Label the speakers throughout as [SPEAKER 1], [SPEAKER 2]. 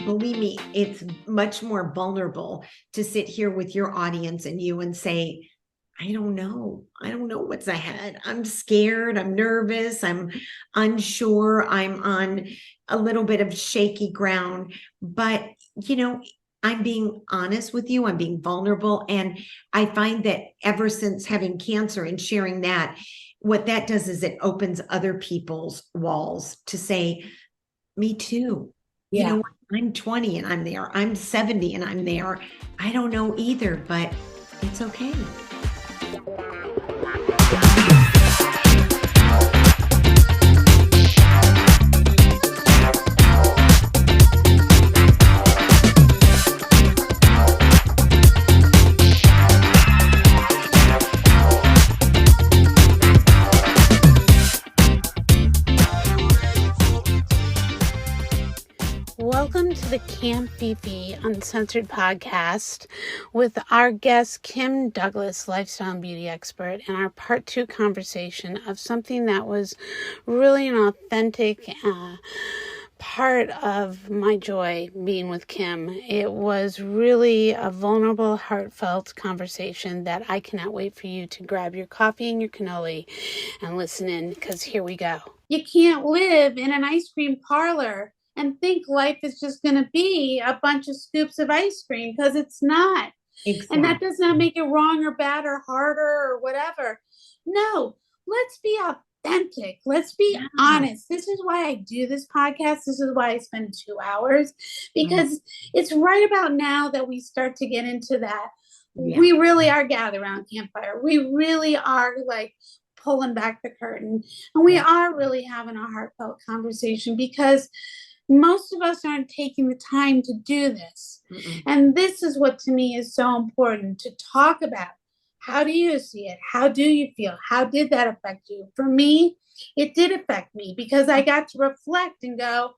[SPEAKER 1] believe me, it's much more vulnerable to sit here with your audience and you and say, I don't know. I don't know what's ahead. I'm scared. I'm nervous. I'm unsure. I'm on a little bit of shaky ground. But, I'm being honest with you. I'm being vulnerable. And I find that ever since having cancer and sharing that, what that does is it opens other people's walls to say, me too.
[SPEAKER 2] Yeah.
[SPEAKER 1] I'm 20 and I'm there. I'm 70 and I'm there. I don't know either, but it's okay.
[SPEAKER 2] Welcome to the Fifi Uncensored podcast with our guest, Kym Douglas, lifestyle and beauty expert, and our part 2 conversation of something that was really an authentic part of my joy being with Kym. It was really a vulnerable, heartfelt conversation that I cannot wait for you to grab your coffee and your cannoli and listen in, because here we go. You can't live in an ice cream parlor and think life is just going to be a bunch of scoops of ice cream, because it's not. Exactly. And that does not make it wrong or bad or harder or whatever. No, let's be authentic. Let's be honest. This is why I do this podcast. This is why I spend 2 hours, because it's right about now that we start to get into that. Yeah. We really are gathered around campfire. We really are like pulling back the curtain, and we are really having a heartfelt conversation, because most of us aren't taking the time to do this. And this is what to me is so important to talk about. How do you see it? How do you feel? How did that affect you? For me, it did affect me, because I got to reflect and go,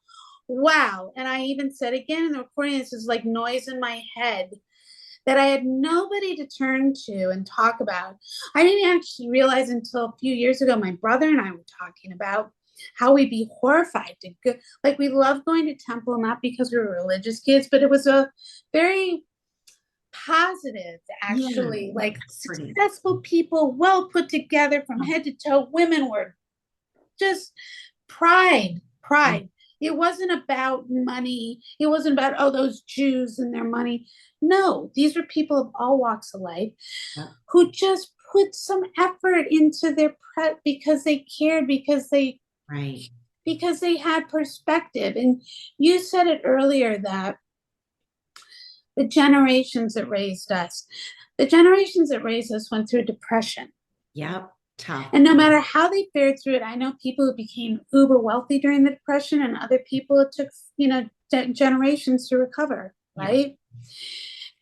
[SPEAKER 2] wow. And I even said again in the recording, this is like noise in my head, that I had nobody to turn to and talk about. I didn't actually realize until a few years ago, my brother and I were talking about how we'd be horrified to go. Like, we loved going to temple, not because we were religious kids, but it was a very positive, actually, like successful people, well put together from head to toe. Women were just pride. It wasn't about money. It wasn't about, oh, those Jews and their money. No, these were people of all walks of life who just put some effort into their prep, because they cared, because they had perspective. And you said it earlier, that the generations that raised us went through depression.
[SPEAKER 1] Yep. Tough.
[SPEAKER 2] And no matter how they fared through it, I know people who became uber wealthy during the depression, and other people it took, generations to recover. Right.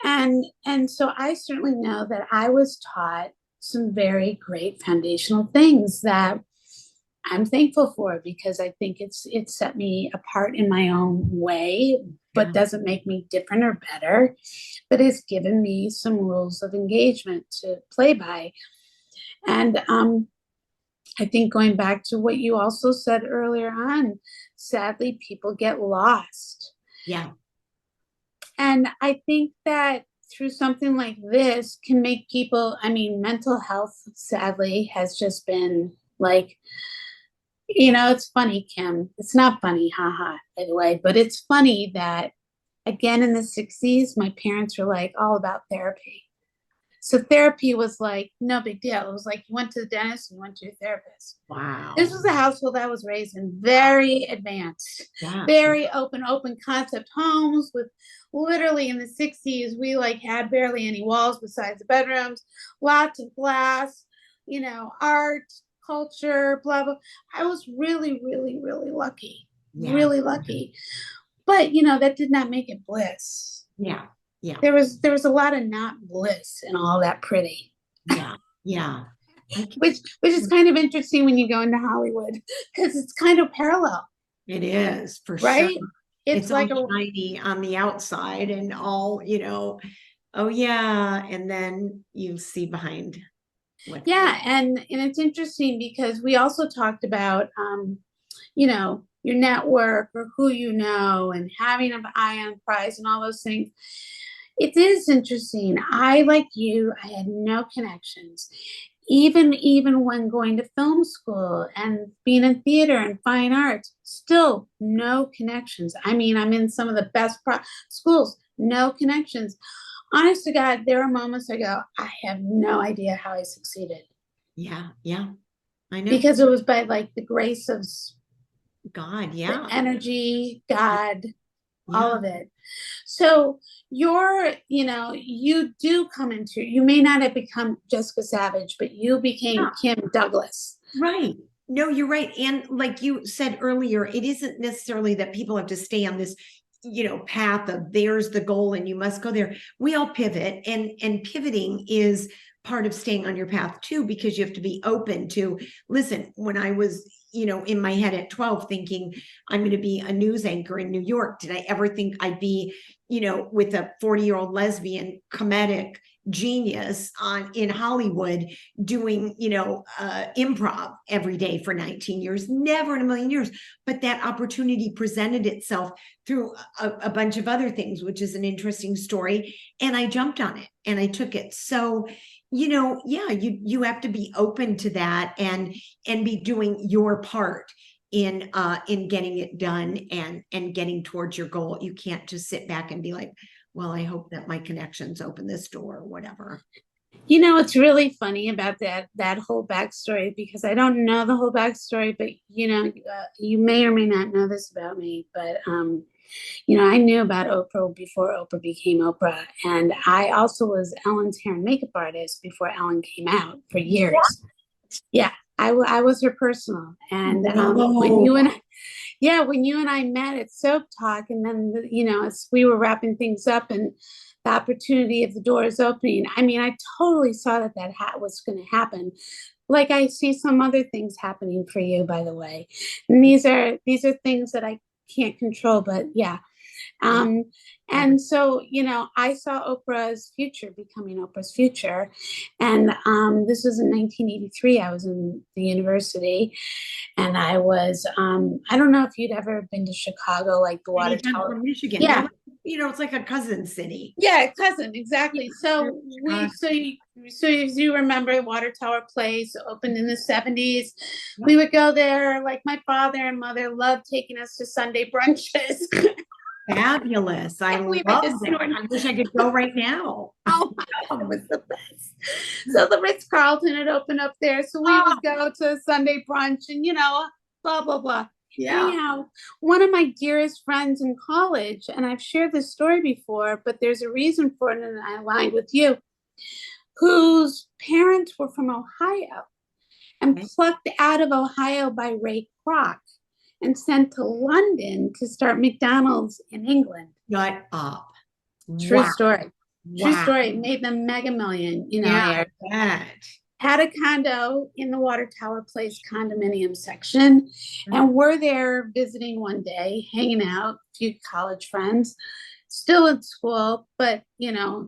[SPEAKER 2] And so I certainly know that I was taught some very great foundational things that I'm thankful for, because I think it's set me apart in my own way, but doesn't make me different or better, but it's given me some rules of engagement to play by. And I think, going back to what you also said earlier on, sadly, people get lost.
[SPEAKER 1] Yeah.
[SPEAKER 2] And I think that through something like this can make people, mental health, sadly, has just been like, it's funny, Kym. It's not funny, haha, by the way, but it's funny that, again, in the 60s, my parents were like all about therapy. So therapy was like no big deal. It was like you went to the dentist, you went to your therapist.
[SPEAKER 1] Wow.
[SPEAKER 2] This was a household I was raised in, very advanced, very open concept homes with, literally in the 60s, we had barely any walls besides the bedrooms, lots of glass, art, culture, blah, blah. I was really, really, really lucky, really lucky. But, that did not make it bliss.
[SPEAKER 1] Yeah.
[SPEAKER 2] There was a lot of not bliss and all that pretty.
[SPEAKER 1] Yeah.
[SPEAKER 2] Which is kind of interesting when you go into Hollywood, because it's kind of parallel.
[SPEAKER 1] It is, for
[SPEAKER 2] right?
[SPEAKER 1] Sure.
[SPEAKER 2] It's like
[SPEAKER 1] all shiny on the outside and all, oh yeah, and then you see behind.
[SPEAKER 2] And it's interesting, because we also talked about, your network or who you know and having an eye on prize and all those things. It is interesting. I, like you, I had no connections. Even when going to film school and being in theater and fine arts, still no connections. I mean, I'm in some of the best schools, no connections. Honest to God, there are moments I go, I have no idea how I succeeded.
[SPEAKER 1] Yeah. Yeah. I know.
[SPEAKER 2] Because it was by like the grace of
[SPEAKER 1] God.
[SPEAKER 2] the
[SPEAKER 1] Yeah.
[SPEAKER 2] energy, God, all
[SPEAKER 1] Yeah.
[SPEAKER 2] of it. So you do come into, you may not have become Jessica Savage, but you became
[SPEAKER 1] Yeah.
[SPEAKER 2] Kym Douglas.
[SPEAKER 1] Right. No, you're right. And like you said earlier, it isn't necessarily that people have to stay on this, path of there's the goal and you must go there. We all pivot, and pivoting is part of staying on your path too, because you have to be open to listen. When I was, in my head at 12 thinking I'm going to be a news anchor in New York, did I ever think I'd be, with a 40-year-old lesbian comedic genius in Hollywood doing, improv every day for 19 years? Never in a million years. But that opportunity presented itself through a bunch of other things, which is an interesting story. And I jumped on it and I took it. So, yeah, you have to be open to that and be doing your part in getting it done and getting towards your goal. You can't just sit back and be like, well, I hope that my connections open this door or whatever.
[SPEAKER 2] It's really funny about that whole backstory, because I don't know the whole backstory, but you may or may not know this about me, but I knew about Oprah before Oprah became Oprah, and I also was Ellen's hair and makeup artist before Ellen came out for years. Yeah, I was her personal, and when you and I met at Soap Talk, and then as we were wrapping things up and the opportunity of the doors opening, I mean, I totally saw that was going to happen. Like I see some other things happening for you, by the way, and these are things that I can't control, but yeah. And so, I saw Oprah's future becoming Oprah's future. And this was in 1983. I was in the university, and I was, I don't know if you'd ever been to Chicago, like the water tower.
[SPEAKER 1] From Michigan.
[SPEAKER 2] Yeah.
[SPEAKER 1] It's like a cousin city.
[SPEAKER 2] Yeah, cousin, exactly. So as you remember, Water Tower Place opened in the 70s. We would go there. Like my father and mother loved taking us to Sunday brunches.
[SPEAKER 1] Fabulous. I love it. I wish I could go right now.
[SPEAKER 2] Oh my God, it was the best. So the Ritz-Carlton had opened up there. So we would go to Sunday brunch and, blah, blah, blah.
[SPEAKER 1] Yeah.
[SPEAKER 2] Anyhow, one of my dearest friends in college, and I've shared this story before, but there's a reason for it, and I aligned with you, whose parents were from Ohio and plucked out of Ohio by Ray Kroc and sent to London to start McDonald's in England.
[SPEAKER 1] Shut up.
[SPEAKER 2] True story.
[SPEAKER 1] Wow.
[SPEAKER 2] True story. Made them mega million,
[SPEAKER 1] Yeah,
[SPEAKER 2] had a condo in the Water Tower Place condominium section, and we're there visiting one day, hanging out, a few college friends, still in school, but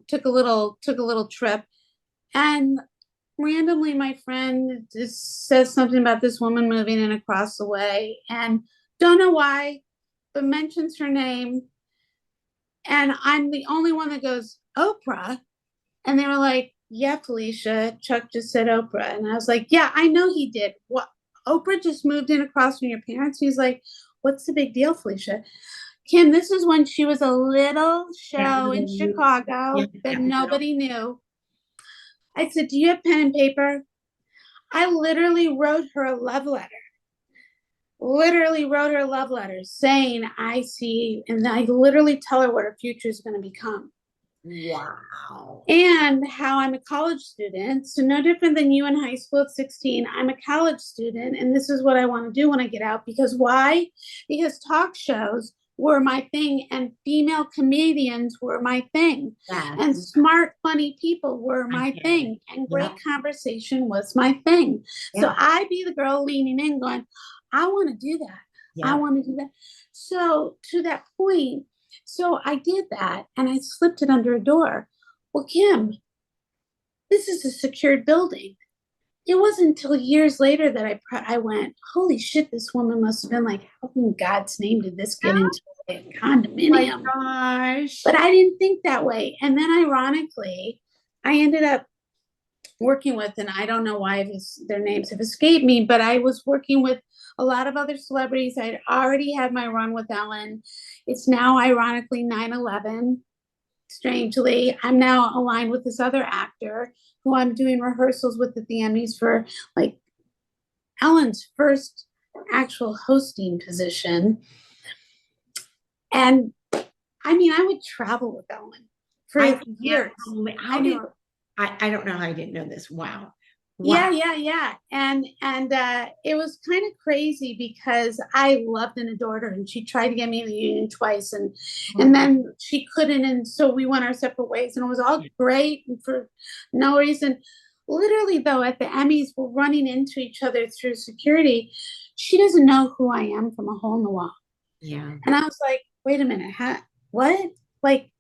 [SPEAKER 2] took a little trip, and randomly my friend just says something about this woman moving in across the way, and don't know why, but mentions her name, and I'm the only one that goes, Oprah. And they were like, yeah, Felicia, Chuck just said Oprah. And I was like, yeah, I know he did. What? Oprah just moved in across from your parents? He's like, what's the big deal, Felicia? Kym, this is when she was a little show in Chicago that nobody knew. I said, do you have pen and paper? I literally wrote her a love letter. Saying, I see, and I literally tell her what her future is going to become.
[SPEAKER 1] Wow.
[SPEAKER 2] And how I'm a college student. So no different than you in high school at 16. I'm a college student, and this is what I want to do when I get out. Because why? Because talk shows were my thing, and female comedians were my thing. And smart, funny people were my thing. And great conversation was my thing. So I'd be the girl leaning in going, I want to do that. I want to do that. So to that point, so I did that, and I slipped it under a door. Well, Kym, this is a secured building. it wasn't until years later that I went, holy shit, this woman must have been like, how in God's name did this get into a
[SPEAKER 1] My
[SPEAKER 2] condominium?
[SPEAKER 1] gosh.
[SPEAKER 2] But I didn't think that way. And then ironically, I ended up working with, and I don't know why their names have escaped me, but I was working with a lot of other celebrities. I'd already had my run with Ellen. It's now ironically 9/11. Strangely, I'm now aligned with this other actor who I'm doing rehearsals with at the Emmys for, like, Ellen's first actual hosting position. And I mean, I would travel with Ellen for years.
[SPEAKER 1] How did I don't know how I didn't know this. Wow.
[SPEAKER 2] Yeah,
[SPEAKER 1] Wow.
[SPEAKER 2] yeah. And it was kind of crazy because I loved and adored her, and she tried to get me in the union twice, and then she couldn't, and so we went our separate ways, and it was all great and for no reason. Literally, though, at the Emmys, we're running into each other through security. She doesn't know who I am from a hole in the wall.
[SPEAKER 1] Yeah.
[SPEAKER 2] And I was like, wait a minute, what? Like,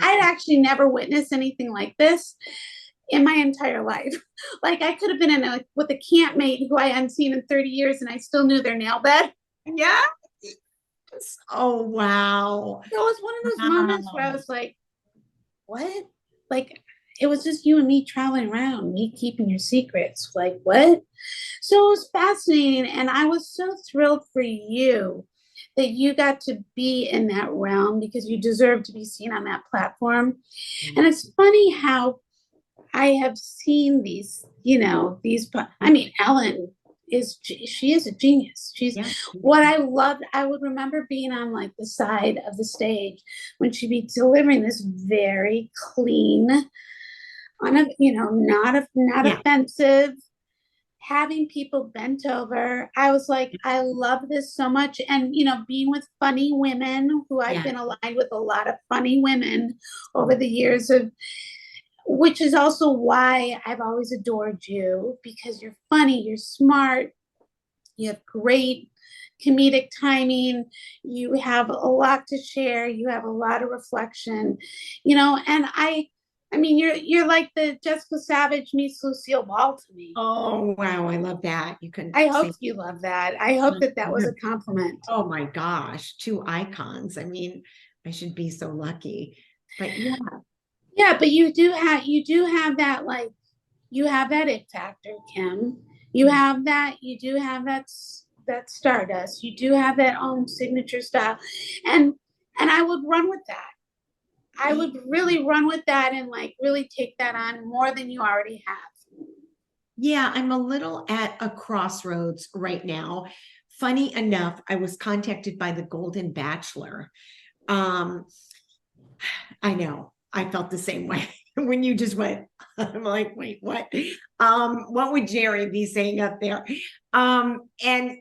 [SPEAKER 2] I'd actually never witnessed anything like this in my entire life. Like, I could have been with a campmate who I hadn't seen in 30 years, and I still knew their nail bed.
[SPEAKER 1] Yeah. Oh, wow.
[SPEAKER 2] So it was one of those moments where I
[SPEAKER 1] Wow.
[SPEAKER 2] was like, what? Like, it was just you and me traveling around, me keeping your secrets. Like, what? So it was fascinating. And I was so thrilled for you that you got to be in that realm because you deserve to be seen on that platform. And it's funny how I have seen I mean, Ellen she is a genius. She's
[SPEAKER 1] Yeah.
[SPEAKER 2] what I loved. I would remember being on like the side of the stage when she'd be delivering this very clean, not
[SPEAKER 1] Yeah.
[SPEAKER 2] offensive, having people bent over. I was like, I love this so much. And, being with funny women who I've
[SPEAKER 1] Yeah.
[SPEAKER 2] been aligned with a lot of funny women over the years of, which is also why I've always adored you because you're funny, you're smart, you have great comedic timing, you have a lot to share, you have a lot of reflection, and I mean, you're like the Jessica Savage meets Lucille Ball to me.
[SPEAKER 1] Oh, wow. I love that. You can
[SPEAKER 2] I
[SPEAKER 1] say,
[SPEAKER 2] hope you love that. I hope that was a compliment.
[SPEAKER 1] oh my gosh, two icons. I mean, I should be so lucky. But yeah.
[SPEAKER 2] Yeah, but you do have that, like, you have that it factor, Kym. You do have that stardust. You do have that own signature style. And I would run with that. I would really run with that and like really take that on more than you already have.
[SPEAKER 1] Yeah, I'm a little at a crossroads right now. Funny enough, I was contacted by the Golden Bachelor. Um, I know. I felt the same way when you just went. I'm like, wait, what? What would Jerry be saying up there? And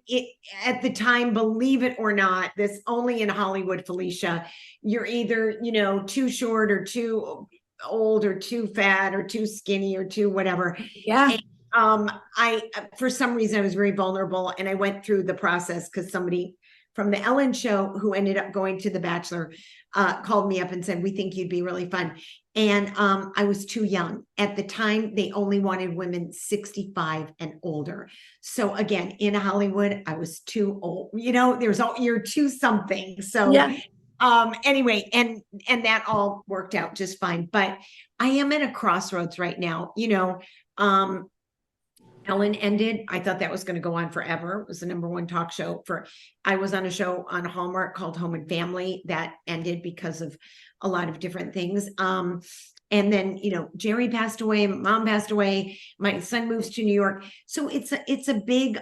[SPEAKER 1] it at the time, believe it or not, this only in Hollywood, Felicia, you're either, too short or too old or too fat or too skinny or too whatever.
[SPEAKER 2] Yeah.
[SPEAKER 1] And, I for some reason I was very vulnerable and I went through the process because somebody from the Ellen show who ended up going to The Bachelor called me up and said, we think you'd be really fun. And I was too young. At the time, they only wanted women 65 and older. So again, in Hollywood, I was too old. You're too something. So
[SPEAKER 2] Yeah.
[SPEAKER 1] anyway, and that all worked out just fine. But I am at a crossroads right now. Ellen ended. I thought that was going to go on forever. It was the number one talk show I was on a show on Hallmark called Home and Family that ended because of a lot of different things. And then, Jerry passed away, mom passed away, my son moves to New York. So it's a big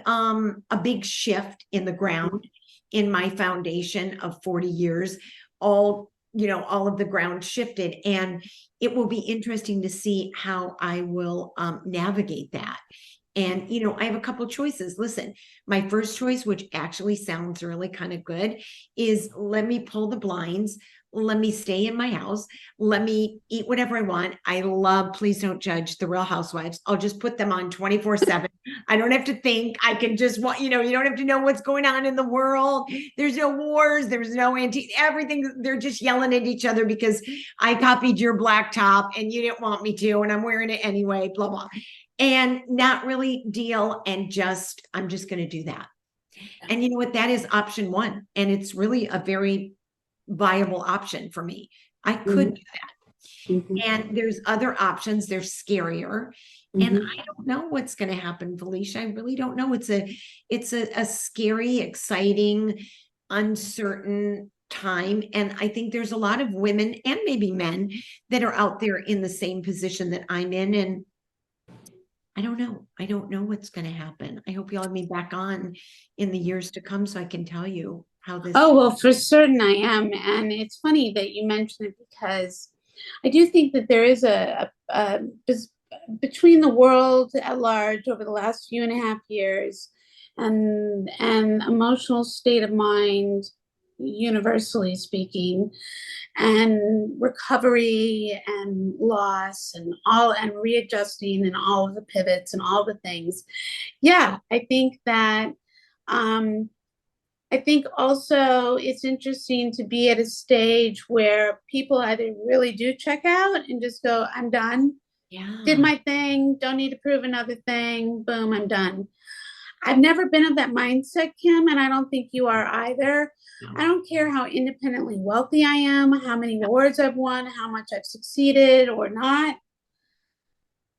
[SPEAKER 1] shift in the ground in my foundation of 40 years. All of the ground shifted, and it will be interesting to see how I will navigate that. And, I have a couple of choices. Listen, my first choice, which actually sounds really kind of good, is let me pull the blinds. Let me stay in my house. Let me eat whatever I want. I love, please don't judge, The Real Housewives. I'll just put them on 24/7. I don't have to think. I can just, you don't have to know what's going on in the world. There's no wars. There's no everything. They're just yelling at each other because I copied your black top and you didn't want me to, and I'm wearing it anyway, blah, blah. and not really deal and just, I'm just going to do that. And you know what? That is option one. And it's really a very viable option for me. I could do that.
[SPEAKER 2] Mhm.
[SPEAKER 1] And there's other options. They're scarier. And
[SPEAKER 2] Mhm.
[SPEAKER 1] I don't know what's going to happen, Felicia. I really don't know. It's a scary, exciting, uncertain time. And I think there's a lot of women and maybe men that are out there in the same position that I'm in. And I don't know. I don't know what's going to happen. I hope you'll have me back on in the years to come so I can tell you how this.
[SPEAKER 2] Oh, well, for certain I am. And it's funny that you mentioned it because I do think that there is between the world at large over the last few and a half years and emotional state of mind, universally speaking, and recovery and loss and all and readjusting and all of the pivots and all the things. Yeah, I think that um I think also it's interesting to be at a stage where people either really do check out and just go, I'm done, did
[SPEAKER 1] Yeah.
[SPEAKER 2] my thing, don't need to prove another thing, boom, I'm done. I've never been of that mindset, Kym, and I don't think you are either. I
[SPEAKER 1] No.
[SPEAKER 2] don't care how independently wealthy I am, how many awards I've won, how much I've succeeded or not.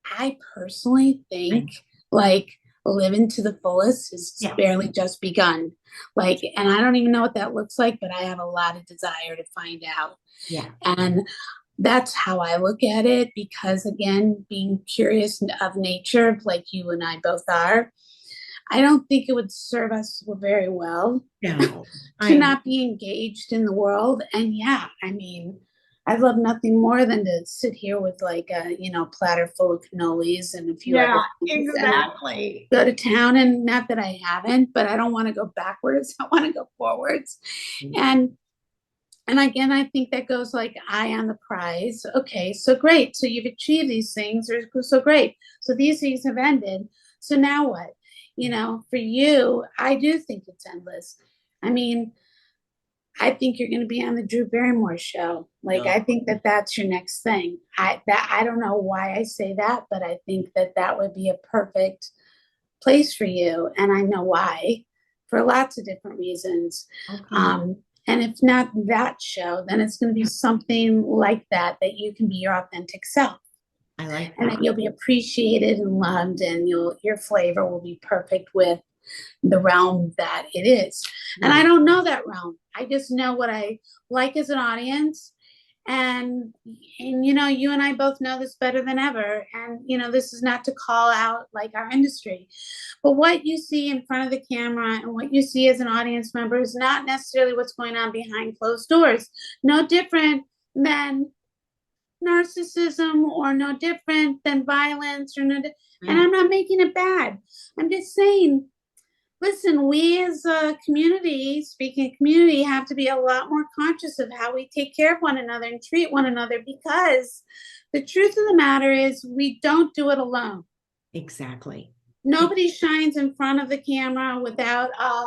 [SPEAKER 2] I personally think
[SPEAKER 1] Right.
[SPEAKER 2] like living to the fullest has
[SPEAKER 1] Yeah.
[SPEAKER 2] barely just begun. Like, and I don't even know what that looks like, but I have a lot of desire to find out.
[SPEAKER 1] Yeah.
[SPEAKER 2] And that's how I look at it because, again, being curious of nature, like you and I both are, I don't think it would serve us very well
[SPEAKER 1] No.
[SPEAKER 2] to
[SPEAKER 1] I
[SPEAKER 2] not be engaged in the world. And yeah, I mean, I'd love nothing more than to sit here with like a, platter full of cannolis and a few other
[SPEAKER 1] Yeah,
[SPEAKER 2] things and
[SPEAKER 1] exactly.
[SPEAKER 2] go to town. And not that I haven't, but I don't want to go backwards. I want to go forwards. And and again, I think that goes like eye on the prize. Okay, so great. So you've achieved these things. So great. So these things have ended. So now what? For you, I do think it's endless. I mean, I think you're going to be on the Drew Barrymore show. Like, I think that that's your next thing. I don't know why I say that, but I think that that would be a perfect place for you, and I know why, for lots of different reasons.
[SPEAKER 1] Okay.
[SPEAKER 2] And if not that show, then it's going to be something like that you can be your authentic self,
[SPEAKER 1] I like
[SPEAKER 2] and
[SPEAKER 1] that.
[SPEAKER 2] that you'll be appreciated and loved, and your flavor will be perfect with the realm that it is. And I
[SPEAKER 1] Right.
[SPEAKER 2] don't know that realm. I just know what I like as an audience. And you and I both know this better than ever. And this is not to call out like our industry, but what you see in front of the camera and what you see as an audience member is not necessarily what's going on behind closed doors. No different than narcissism or no different than violence and
[SPEAKER 1] Right.
[SPEAKER 2] I'm not making it bad. I'm just saying, listen, we as a community, speaking of community, have to be a lot more conscious of how we take care of one another and treat one another, because the truth of the matter is we don't do it alone.
[SPEAKER 1] Exactly.
[SPEAKER 2] Nobody shines in front of the camera without a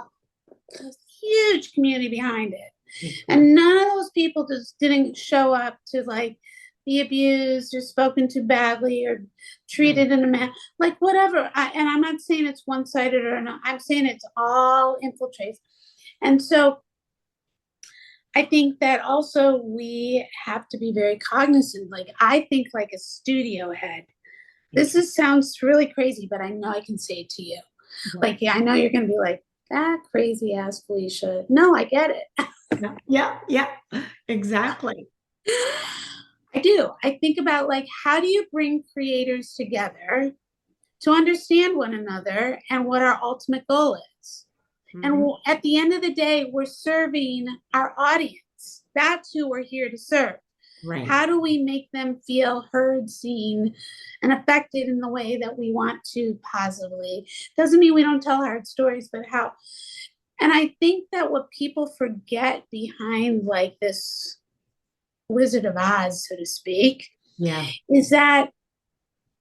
[SPEAKER 2] huge community behind it.
[SPEAKER 1] Exactly.
[SPEAKER 2] And none of those people just didn't show up to like be abused or spoken to badly or
[SPEAKER 1] Right.
[SPEAKER 2] treated in a manner like whatever. And I'm not saying it's one-sided or not. I'm saying it's all infiltrates. And so I think that also we have to be very cognizant. Like I think like a studio head. Sounds really crazy, but I know I can say it to you.
[SPEAKER 1] Yeah.
[SPEAKER 2] Like, yeah, I know you're gonna be like, that crazy ass Felicia. No, I get it.
[SPEAKER 1] Yeah. Yeah. Yeah. Exactly.
[SPEAKER 2] I do. I think about like how do you bring creators together to understand one another and what our ultimate goal is.
[SPEAKER 1] Mhm.
[SPEAKER 2] And at the end of the day, we're serving our audience. That's who we're here to serve.
[SPEAKER 1] Right.
[SPEAKER 2] How do we make them feel heard, seen, and affected in the way that we want to positively? Doesn't mean we don't tell hard stories, but how. And I think that what people forget behind like this Wizard of Oz, so to speak,
[SPEAKER 1] Yeah.
[SPEAKER 2] is that,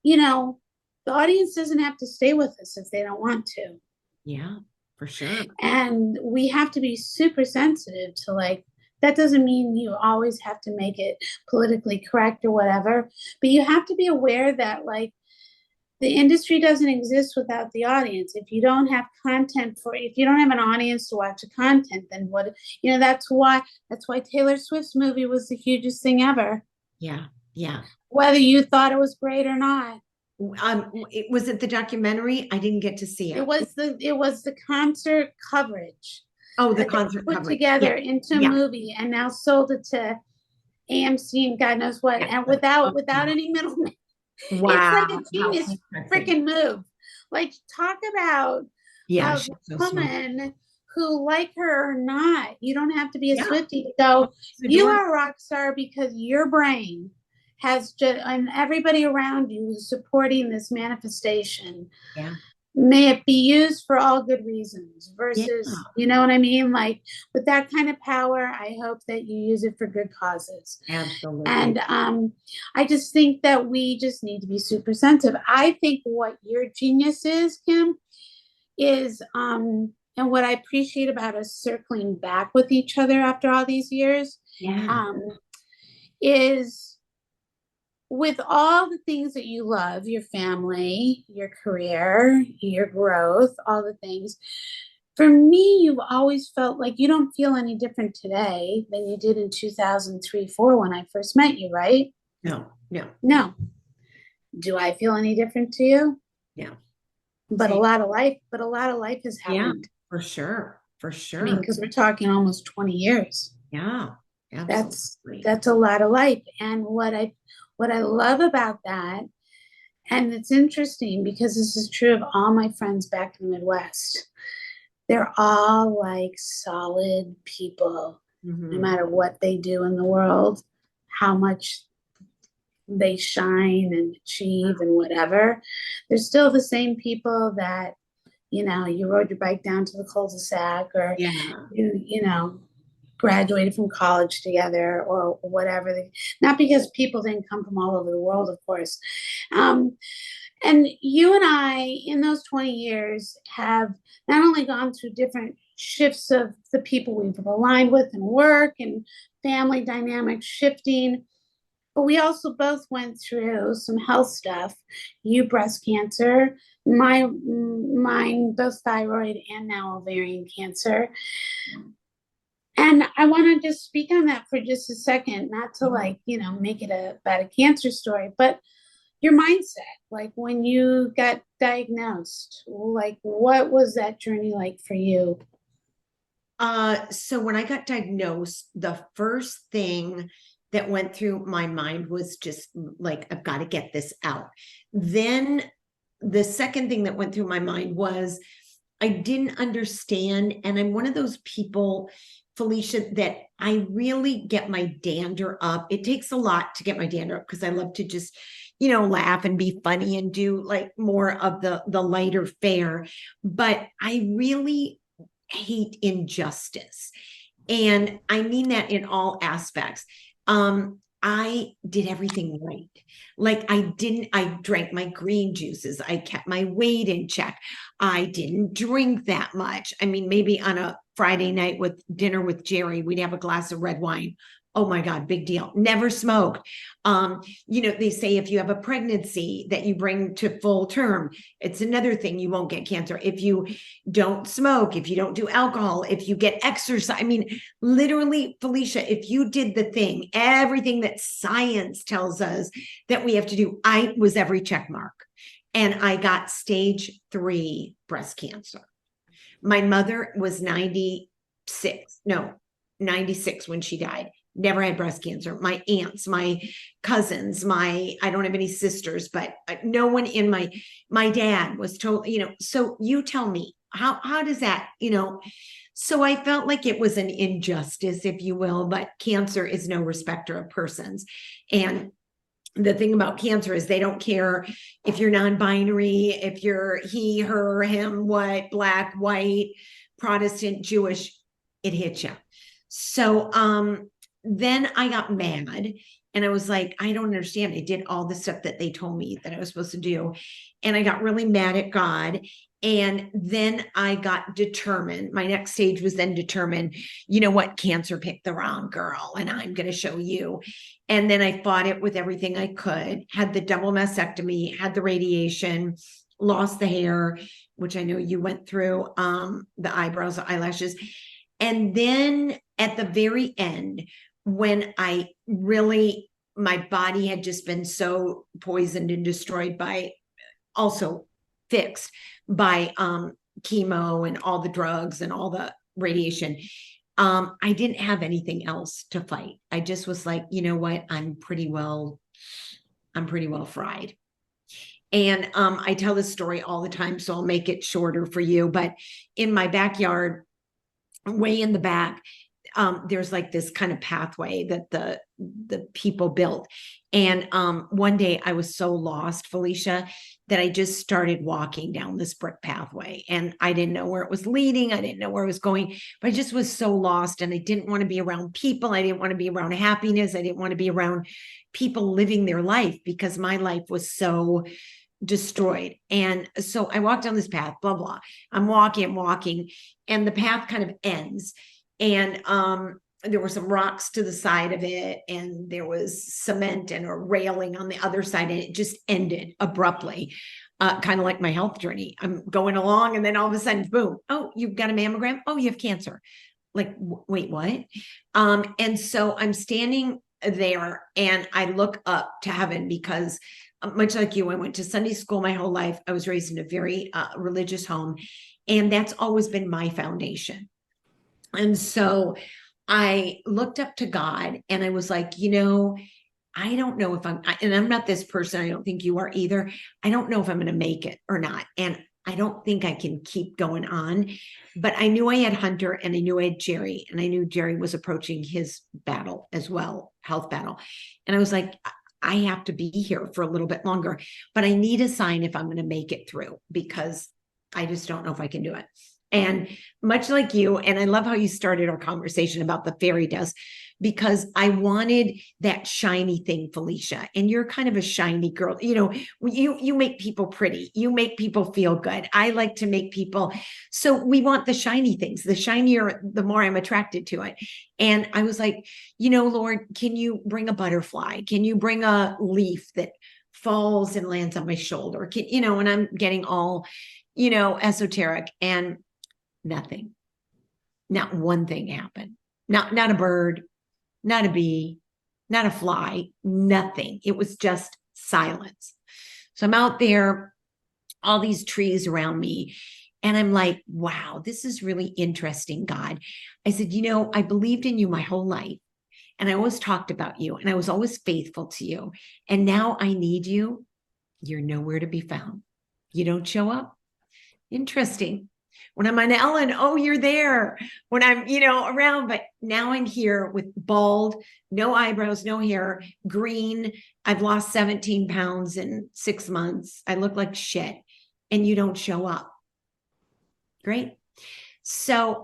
[SPEAKER 2] the audience doesn't have to stay with us if they don't want to.
[SPEAKER 1] Yeah. For sure.
[SPEAKER 2] And we have to be super sensitive to like, that doesn't mean you always have to make it politically correct or whatever, but you have to be aware that like The industry doesn't exist without the audience. If you don't have if you don't have an audience to watch the content, then what, that's why Taylor Swift's movie was the hugest thing ever.
[SPEAKER 1] Yeah. Yeah.
[SPEAKER 2] Whether you thought it was great or not.
[SPEAKER 1] Was it the documentary? I didn't get to see it.
[SPEAKER 2] It was the concert coverage
[SPEAKER 1] Oh, the
[SPEAKER 2] that they
[SPEAKER 1] concert
[SPEAKER 2] put
[SPEAKER 1] coverage.
[SPEAKER 2] together
[SPEAKER 1] Yeah.
[SPEAKER 2] into a
[SPEAKER 1] Yeah.
[SPEAKER 2] movie and now sold it to AMC and God knows what,
[SPEAKER 1] Yeah.
[SPEAKER 2] and without any middlemen. It's like
[SPEAKER 1] Wow.
[SPEAKER 2] a genius freaking move. Like, talk about
[SPEAKER 1] Yeah,
[SPEAKER 2] a
[SPEAKER 1] she's so smart.
[SPEAKER 2] woman who, like her or not, you don't have to be a
[SPEAKER 1] Yeah.
[SPEAKER 2] Swiftie to go, you
[SPEAKER 1] Adorable.
[SPEAKER 2] are a rock star because your brain has just, and everybody around you is supporting this manifestation.
[SPEAKER 1] Yeah.
[SPEAKER 2] May it be used for all good reasons
[SPEAKER 1] Yeah.
[SPEAKER 2] versus, you know what I mean? Like, with that kind of power, I hope that you use it for good causes.
[SPEAKER 1] Absolutely.
[SPEAKER 2] And I just think that we just need to be super sensitive. I think what your genius is, Kym, is and what I appreciate about us circling back with each other after all these years,
[SPEAKER 1] Yeah.
[SPEAKER 2] is with all the things that you love, your family, your career, your growth, all the things. For me, you've always felt like you don't feel any different today than you did in 2003, 4 when I first met you, right?
[SPEAKER 1] No, no,
[SPEAKER 2] No. Do I feel any different to you?
[SPEAKER 1] no.
[SPEAKER 2] But
[SPEAKER 1] Same.
[SPEAKER 2] a lot of life has
[SPEAKER 1] Yeah,
[SPEAKER 2] happened.
[SPEAKER 1] for sure. For
[SPEAKER 2] I mean,
[SPEAKER 1] sure.
[SPEAKER 2] because we're talking almost 20 years.
[SPEAKER 1] Yeah, absolutely.
[SPEAKER 2] That's a lot of life. And what I love about that, and it's interesting because this is true of all my friends back in the Midwest. They're all like solid people, no matter what they do in the world, how much they shine and achieve and whatever. They're still the same people that, you rode your bike down to the cul-de-sac, or
[SPEAKER 1] Yeah.
[SPEAKER 2] you graduated from college together or whatever. Not because people didn't come from all over the world, of course. And you and I, in those 20 years, have not only gone through different shifts of the people we've aligned with and work and family dynamics shifting, but we also both went through some health stuff. You, breast cancer, mine, both thyroid and now ovarian cancer. And I want to just speak on that for just a second, not to make it about a cancer story, but your mindset, like when you got diagnosed, like what was that journey like for you?
[SPEAKER 1] So when I got diagnosed, the first thing that went through my mind was just like, I've got to get this out. Then the second thing that went through my mind was I didn't understand. And I'm one of those people, Felicia, that I really get my dander up. It takes a lot to get my dander up because I love to just, laugh and be funny and do like more of the lighter fare. But I really hate injustice. And I mean that in all aspects. I did everything right. Like I drank my green juices. I kept my weight in check. I didn't drink that much. I mean, maybe on a Friday night with dinner with Jerry, we'd have a glass of red wine. Oh my God, big deal. Never smoked. They say if you have a pregnancy that you bring to full term, it's another thing you won't get cancer. If you don't smoke, if you don't do alcohol, if you get exercise. I mean, literally, Felicia, if you did the thing, everything that science tells us that we have to do, I was every check mark. And I got stage 3 breast cancer. My mother was 96 when she died. Never had breast cancer. My aunts, my cousins, I don't have any sisters, but no one in my dad was totally, so you tell me, how does that, so I felt like it was an injustice, if you will, but cancer is no respecter of persons. And the thing about cancer is they don't care if you're non-binary, if you're he, her, him, what, black, white, Protestant, Jewish, it hits you. So, then I got mad And I was like, I don't understand. I did all the stuff that they told me that I was supposed to do. And I got really mad at God. And then I got determined. My next stage was then determined, you know what? Cancer picked the wrong girl, and I'm going to show you. And then I fought it with everything I could, had the double mastectomy, had the radiation, lost the hair, which I know you went through, the eyebrows, the eyelashes. And then at the very end, when I really, my body had just been so poisoned and destroyed by, also fixed by chemo and all the drugs and all the radiation. I didn't have anything else to fight. I just was like, you know what? I'm pretty well fried. And I tell this story all the time, so I'll make it shorter for you. But in my backyard, way in the back, there's like this kind of pathway that the people built. And one day I was so lost, Felicia, that I just started walking down this brick pathway, and I didn't know where it was leading. I didn't know where it was going, but I just was so lost, and I didn't want to be around people. I didn't want to be around happiness. I didn't want to be around people living their life because my life was so destroyed. And so I walked down this path, blah, blah. I'm walking, and the path kind of ends. And there were some rocks to the side of it, and there was cement and a railing on the other side, and it just ended abruptly, kind of like my health journey. I'm going along, and then all of a sudden, boom, oh, you've got a mammogram. Oh, you have cancer. Like, wait, what? And so I'm standing there, and I look up to heaven because much like you, I went to Sunday school my whole life. I was raised in a very religious home, and that's always been my foundation. And so I looked up to God, and I was like, I don't know if and I'm not this person. I don't think you are either. I don't know if I'm going to make it or not. And I don't think I can keep going on. But I knew I had Hunter, and I knew I had Jerry, and I knew Jerry was approaching his battle as well, health battle. And I was like, I have to be here for a little bit longer, but I need a sign if I'm going to make it through, because I just don't know if I can do it. And much like you, and I love how you started our conversation about the fairy dust, because I wanted that shiny thing, Felicia. And you're kind of a shiny girl. You make people pretty. You make people feel good. I like to make people. So we want the shiny things. The shinier, the more I'm attracted to it. And I was like, Lord, can you bring a butterfly? Can you bring a leaf that falls and lands on my shoulder? And I'm getting all, esoteric, and nothing. Not one thing happened. Not a bird, not a bee, not a fly, nothing. It was just silence. So I'm out there, all these trees around me, and I'm like, wow, this is really interesting, God. I said, I believed in you my whole life, and I always talked about you, and I was always faithful to you. And now I need you. You're nowhere to be found. You don't show up. Interesting. When I'm on Ellen, oh, you're there. When I'm, around, but now I'm here with bald, no eyebrows, no hair, green. I've lost 17 pounds in 6 months. I look like shit, and you don't show up. Great. So,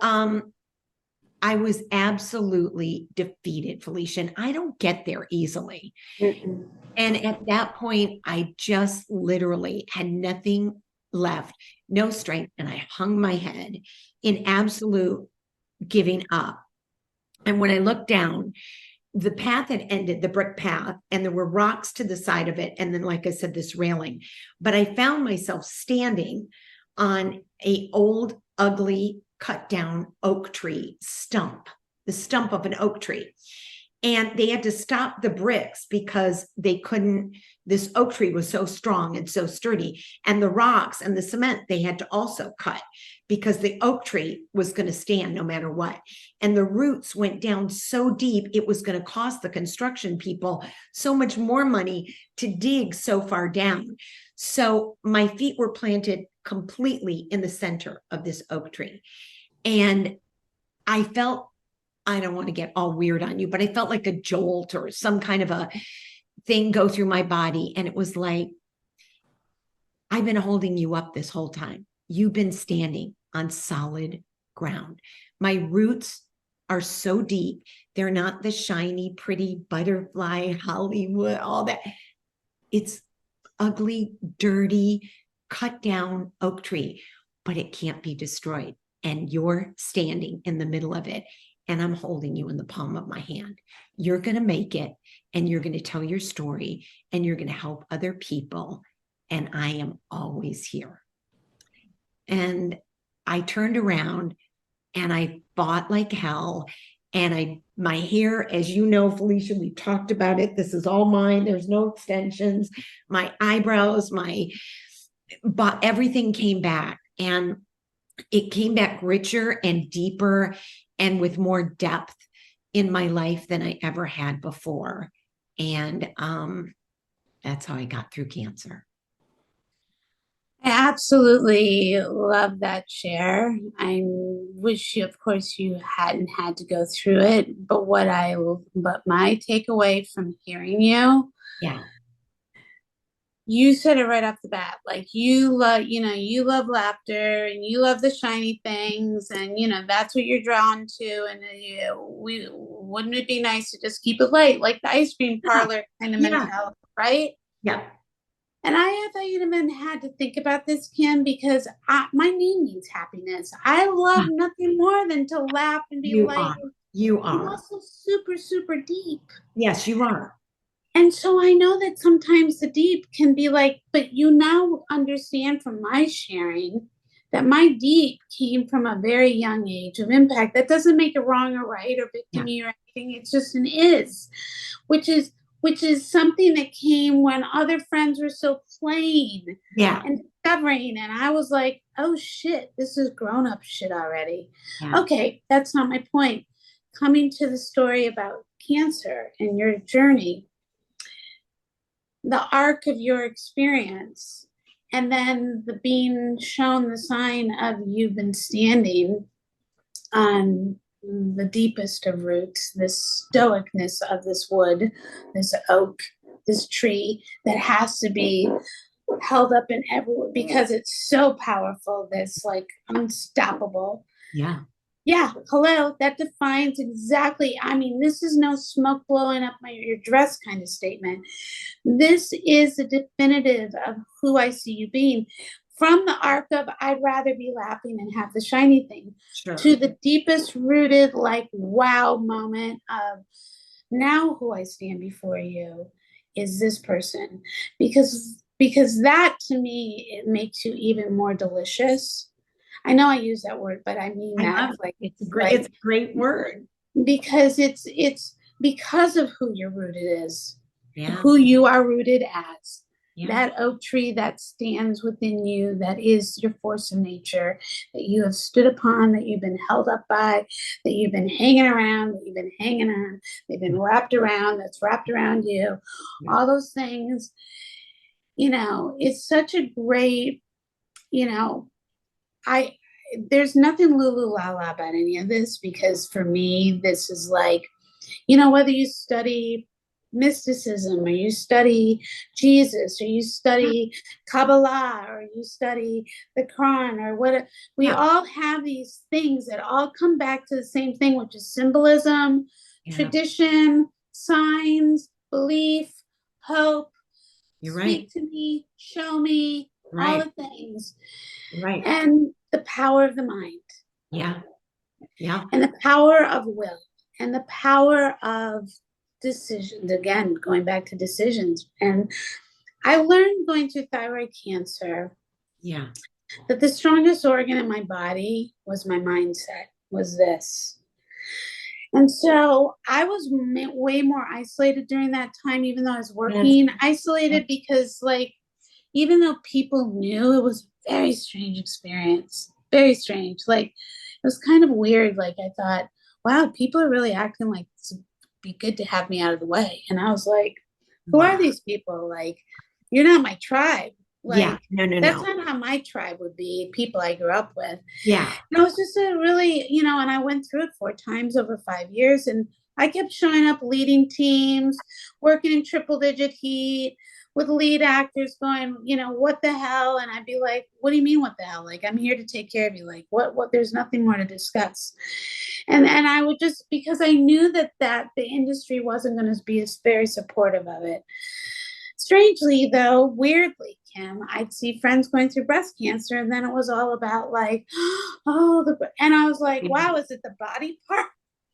[SPEAKER 1] I was absolutely defeated, Felicia, and I don't get there easily. Mm-mm. And at that point, I just literally had nothing left, no strength. And I hung my head in absolute giving up. And when I looked down, the path had ended, the brick path, and there were rocks to the side of it. And then, like I said, this railing. But I found myself standing on a old, ugly, cut down oak tree stump, the stump of an oak tree. And they had to stop the bricks because they couldn't, this oak tree was so strong and so sturdy. And the rocks and the cement, they had to also cut because the oak tree was going to stand no matter what. And the roots went down so deep, it was going to cost the construction people so much more money to dig so far down. So my feet were planted completely in the center of this oak tree. And I felt, I don't want to get all weird on you, but I felt like a jolt or some kind of a thing go through my body. And it was like, I've been holding you up this whole time. You've been standing on solid ground. My roots are so deep. They're not the shiny, pretty butterfly, Hollywood, all that. It's ugly, dirty, cut down oak tree, but it can't be destroyed. And you're standing in the middle of it. And I'm holding you in the palm of my hand. You're going to make it, and you're going to tell your story, and you're going to help other people. And I am always here. And I turned around and I fought like hell. And my hair, as you know, Felicia, we talked about it. This is all mine. There's no extensions. My eyebrows, but everything came back, and it came back richer and deeper and with more depth in my life than I ever had before. And that's how I got through cancer.
[SPEAKER 2] I absolutely love that share. I wish you, of course, you hadn't had to go through it. But my takeaway from hearing you,
[SPEAKER 1] Yeah.
[SPEAKER 2] you said it right off the bat. Like you love laughter and you love the shiny things, and that's what you're drawn to. And wouldn't it be nice to just keep it light, like the ice cream parlor kind of mentality, right?
[SPEAKER 1] Yeah.
[SPEAKER 2] And I thought you'd have been had to think about this, Kym, because my name means happiness. I love nothing more than to laugh and be light.
[SPEAKER 1] You
[SPEAKER 2] I'm
[SPEAKER 1] are.
[SPEAKER 2] also super, super deep.
[SPEAKER 1] Yes, you are.
[SPEAKER 2] And so I know that sometimes the deep can be like, but you now understand from my sharing that my deep came from a very young age of impact. That doesn't make it wrong or right or victimy or anything. It's just an is, which is something that came when other friends were so plain and discovering. And I was like, oh shit, this is grown up shit already.
[SPEAKER 1] Yeah.
[SPEAKER 2] Okay, that's not my point. Coming to the story about cancer and your journey, the arc of your experience, and then the being shown the sign of you've been standing on the deepest of roots, this stoicness of this wood, this oak, this tree that has to be held up in everywhere because it's so powerful, this like unstoppable. Yeah, hello, that defines exactly. I mean, this is no smoke blowing up your dress kind of statement. This is the definitive of who I see you being. From the arc of I'd rather be laughing and have the shiny thing, to the deepest rooted, like, wow moment of now who I stand before you is this person. Because that to me, it makes you even more delicious. I know I use that word, but I mean that like
[SPEAKER 1] it's a great word.
[SPEAKER 2] Because it's because of who your rooted is, who you are rooted as. That oak tree that stands within you, that is your force of nature, that you have stood upon, that you've been held up by, that you've been hanging around, that you've been hanging on, they've been wrapped around, that's wrapped around you, all those things. It's such a great, there's nothing lulu la la about any of this, because for me, this is like, whether you study mysticism or you study Jesus or you study Kabbalah or you study the Quran or what, we all have these things that all come back to the same thing, which is symbolism, tradition, signs, belief, hope. Speak to me, show me, all the things. And the power of the mind. And the power of will and the power of decisions. Again, going back to decisions. And I learned going through thyroid cancer that the strongest organ in my body was my mindset, was this. And so I was way more isolated during that time, even though I was working. Isolated because, like, even though people knew, it was a very strange experience. Very strange. Like, it was kind of weird. Like, I thought, wow, people are really acting like this would be good to have me out of the way. And I was like, who are these people? Like, you're not my tribe. Like, that's not how my tribe would be, people I grew up with. And it was just a really, and I went through it 4 times over 5 years. And I kept showing up, leading teams, working in triple digit heat with lead actors going, what the hell? And I'd be like, what do you mean, what the hell? Like, I'm here to take care of you. Like, what, there's nothing more to discuss. And I would just, because I knew that the industry wasn't going to be as very supportive of it. Strangely, though, weirdly, Kym, I'd see friends going through breast cancer, and then it was all about like, and I was like, wow, is it the body part?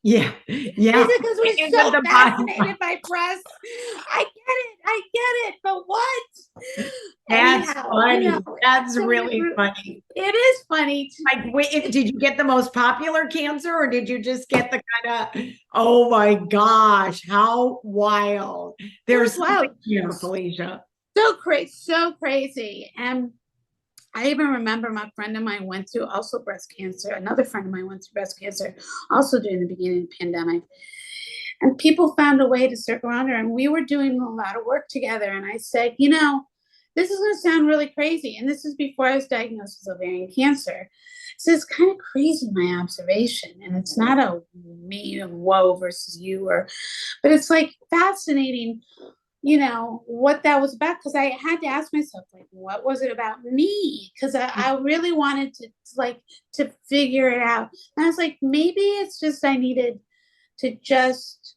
[SPEAKER 1] Yeah. Yeah.
[SPEAKER 2] Is it because we're so fascinated by breasts? I get it, but what?
[SPEAKER 1] That's
[SPEAKER 2] Anyhow,
[SPEAKER 1] funny. That's
[SPEAKER 2] so
[SPEAKER 1] really funny.
[SPEAKER 2] It is funny.
[SPEAKER 1] Like, wait, did you get the most popular cancer, or did you just get the kind of, oh my gosh, how wild? There's something here, Felicia.
[SPEAKER 2] So crazy. And I even remember my friend of mine went through also breast cancer. Another friend of mine went through breast cancer also during the beginning of the pandemic. And people found a way to circle around her. And we were doing a lot of work together. And I said, this is going to sound really crazy. And this is before I was diagnosed with ovarian cancer. So it's kind of crazy, my observation. And it's not a me and whoa versus you, but it's like fascinating, what that was about. Because I had to ask myself, like, what was it about me? Because I really wanted to figure it out. And I was like, maybe it's just I needed to just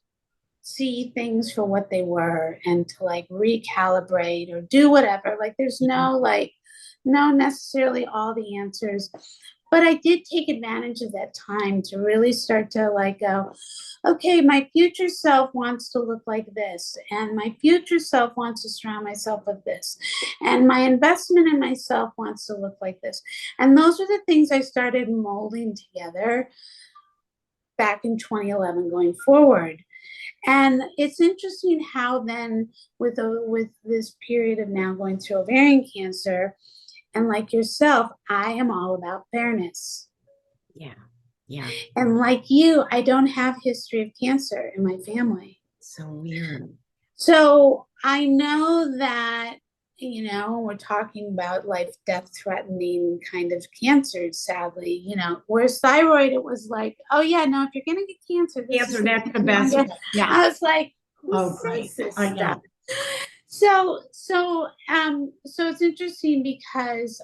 [SPEAKER 2] see things for what they were and to like recalibrate or do whatever. Like there's no necessarily all the answers. But I did take advantage of that time to really start to like go, okay, my future self wants to look like this, and my future self wants to surround myself with this, and my investment in myself wants to look like this. And those are the things I started molding together back in 2011 going forward. And it's interesting how then with this period of now going through ovarian cancer, and like yourself, I am all about fairness.
[SPEAKER 1] Yeah. Yeah.
[SPEAKER 2] And like you, I don't have history of cancer in my family.
[SPEAKER 1] So weird. So
[SPEAKER 2] I know that, we're talking about life, death threatening kind of cancers, sadly, whereas thyroid, it was like, oh yeah, no, if you're going to get cancer,
[SPEAKER 1] that's the best.
[SPEAKER 2] Yeah. I was like,
[SPEAKER 1] oh, great. I know.
[SPEAKER 2] So it's interesting because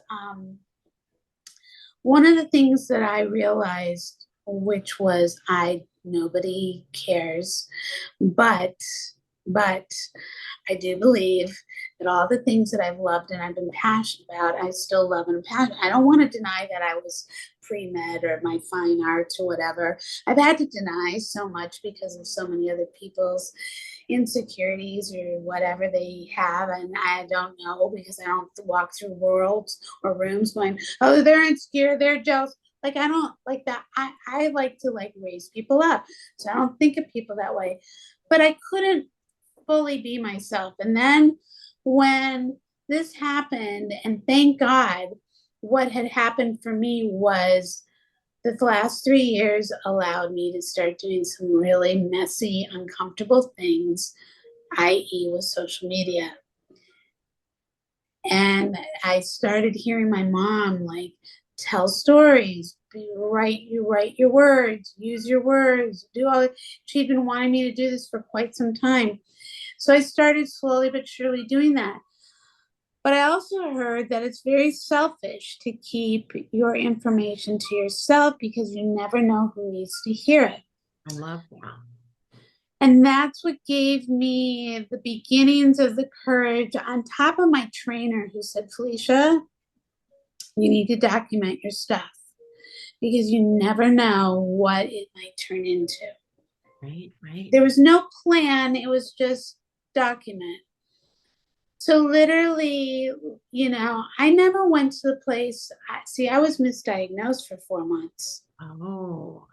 [SPEAKER 2] one of the things that I realized, which was nobody cares, but I do believe that all the things that I've loved and I've been passionate about, I still love and passionate. I don't want to deny that I was pre-med or my fine arts or whatever. I've had to deny so much because of so many other people's insecurities or whatever they have, and I don't know, because I don't walk through worlds or rooms going, oh, they're insecure, they're jealous. Like I don't like that. I like to like raise people up, so I don't think of people that way. But I couldn't fully be myself. And then when this happened, and thank God, what had happened for me was the last 3 years allowed me to start doing some really messy, uncomfortable things, i.e. with social media. And I started hearing my mom like tell stories, write your words, use your words, do all that. She'd been wanting me to do this for quite some time. So I started slowly but surely doing that. But I also heard that it's very selfish to keep your information to yourself because you never know who needs to hear it.
[SPEAKER 1] I love that.
[SPEAKER 2] And that's what gave me the beginnings of the courage, on top of my trainer who said, Felicia, you need to document your stuff because you never know what it might turn into.
[SPEAKER 1] Right.
[SPEAKER 2] There was no plan. It was just document. So literally, I never went to the place. I was misdiagnosed for 4 months.
[SPEAKER 1] Oh.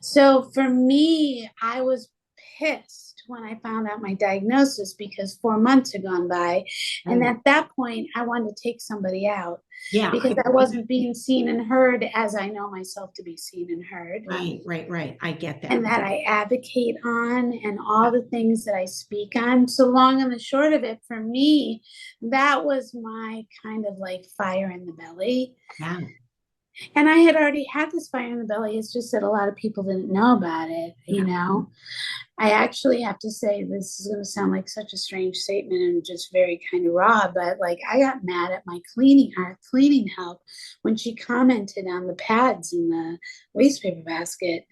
[SPEAKER 2] So for me, I was pissed when I found out my diagnosis because 4 months had gone by. And at that point, I wanted to take somebody out.
[SPEAKER 1] Yeah.
[SPEAKER 2] Because I wasn't being seen and heard as I know myself to be seen and heard.
[SPEAKER 1] Right. I get that.
[SPEAKER 2] And that I advocate on, and all the things that I speak on. So long and the short of it, for me, that was my kind of like fire in the belly.
[SPEAKER 1] Yeah.
[SPEAKER 2] And I had already had this fire in the belly. It's just that a lot of people didn't know about it, you
[SPEAKER 1] Yeah.
[SPEAKER 2] know. I actually have to say, this is going to sound like such a strange statement and just very kind of raw, but like I got mad at our cleaning help when she commented on the pads in the waste paper basket,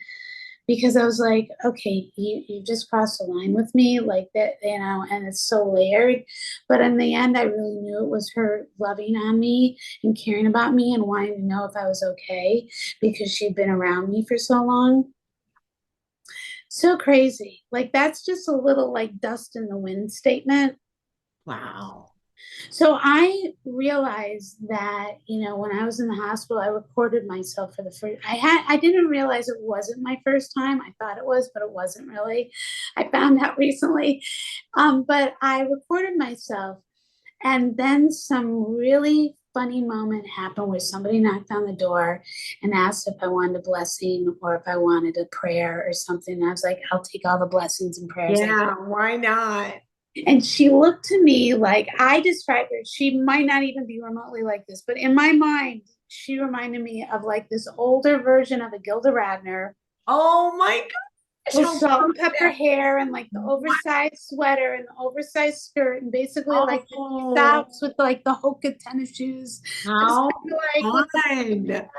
[SPEAKER 2] because I was like, okay, you just crossed the line with me like that, you know, and it's so layered. But in the end, I really knew it was her loving on me and caring about me and wanting to know if I was okay because she'd been around me for so long. So crazy. Like that's just a little like dust in the wind statement.
[SPEAKER 1] Wow.
[SPEAKER 2] So I realized that, you know, when I was in the hospital, I recorded myself for the first. I didn't realize it wasn't my first time. I thought it was, but it wasn't really. I found out recently. But I recorded myself, and then some really funny moment happened where somebody knocked on the door and asked if I wanted a blessing or if I wanted a prayer or something. And I was like, I'll take all the blessings and prayers I
[SPEAKER 1] Yeah,
[SPEAKER 2] can.
[SPEAKER 1] why not?
[SPEAKER 2] And she looked to me like I described her. She might not even be remotely like this, but in my mind, she reminded me of like this older version of a Gilda Radner
[SPEAKER 1] Oh my gosh,
[SPEAKER 2] with
[SPEAKER 1] how
[SPEAKER 2] salt and pepper
[SPEAKER 1] perfect.
[SPEAKER 2] hair and like the
[SPEAKER 1] What?
[SPEAKER 2] oversized sweater and the oversized skirt and basically like the
[SPEAKER 1] Oh,
[SPEAKER 2] socks with like the Hoka tennis shoes, just
[SPEAKER 1] how
[SPEAKER 2] kind of like with the.
[SPEAKER 1] fun.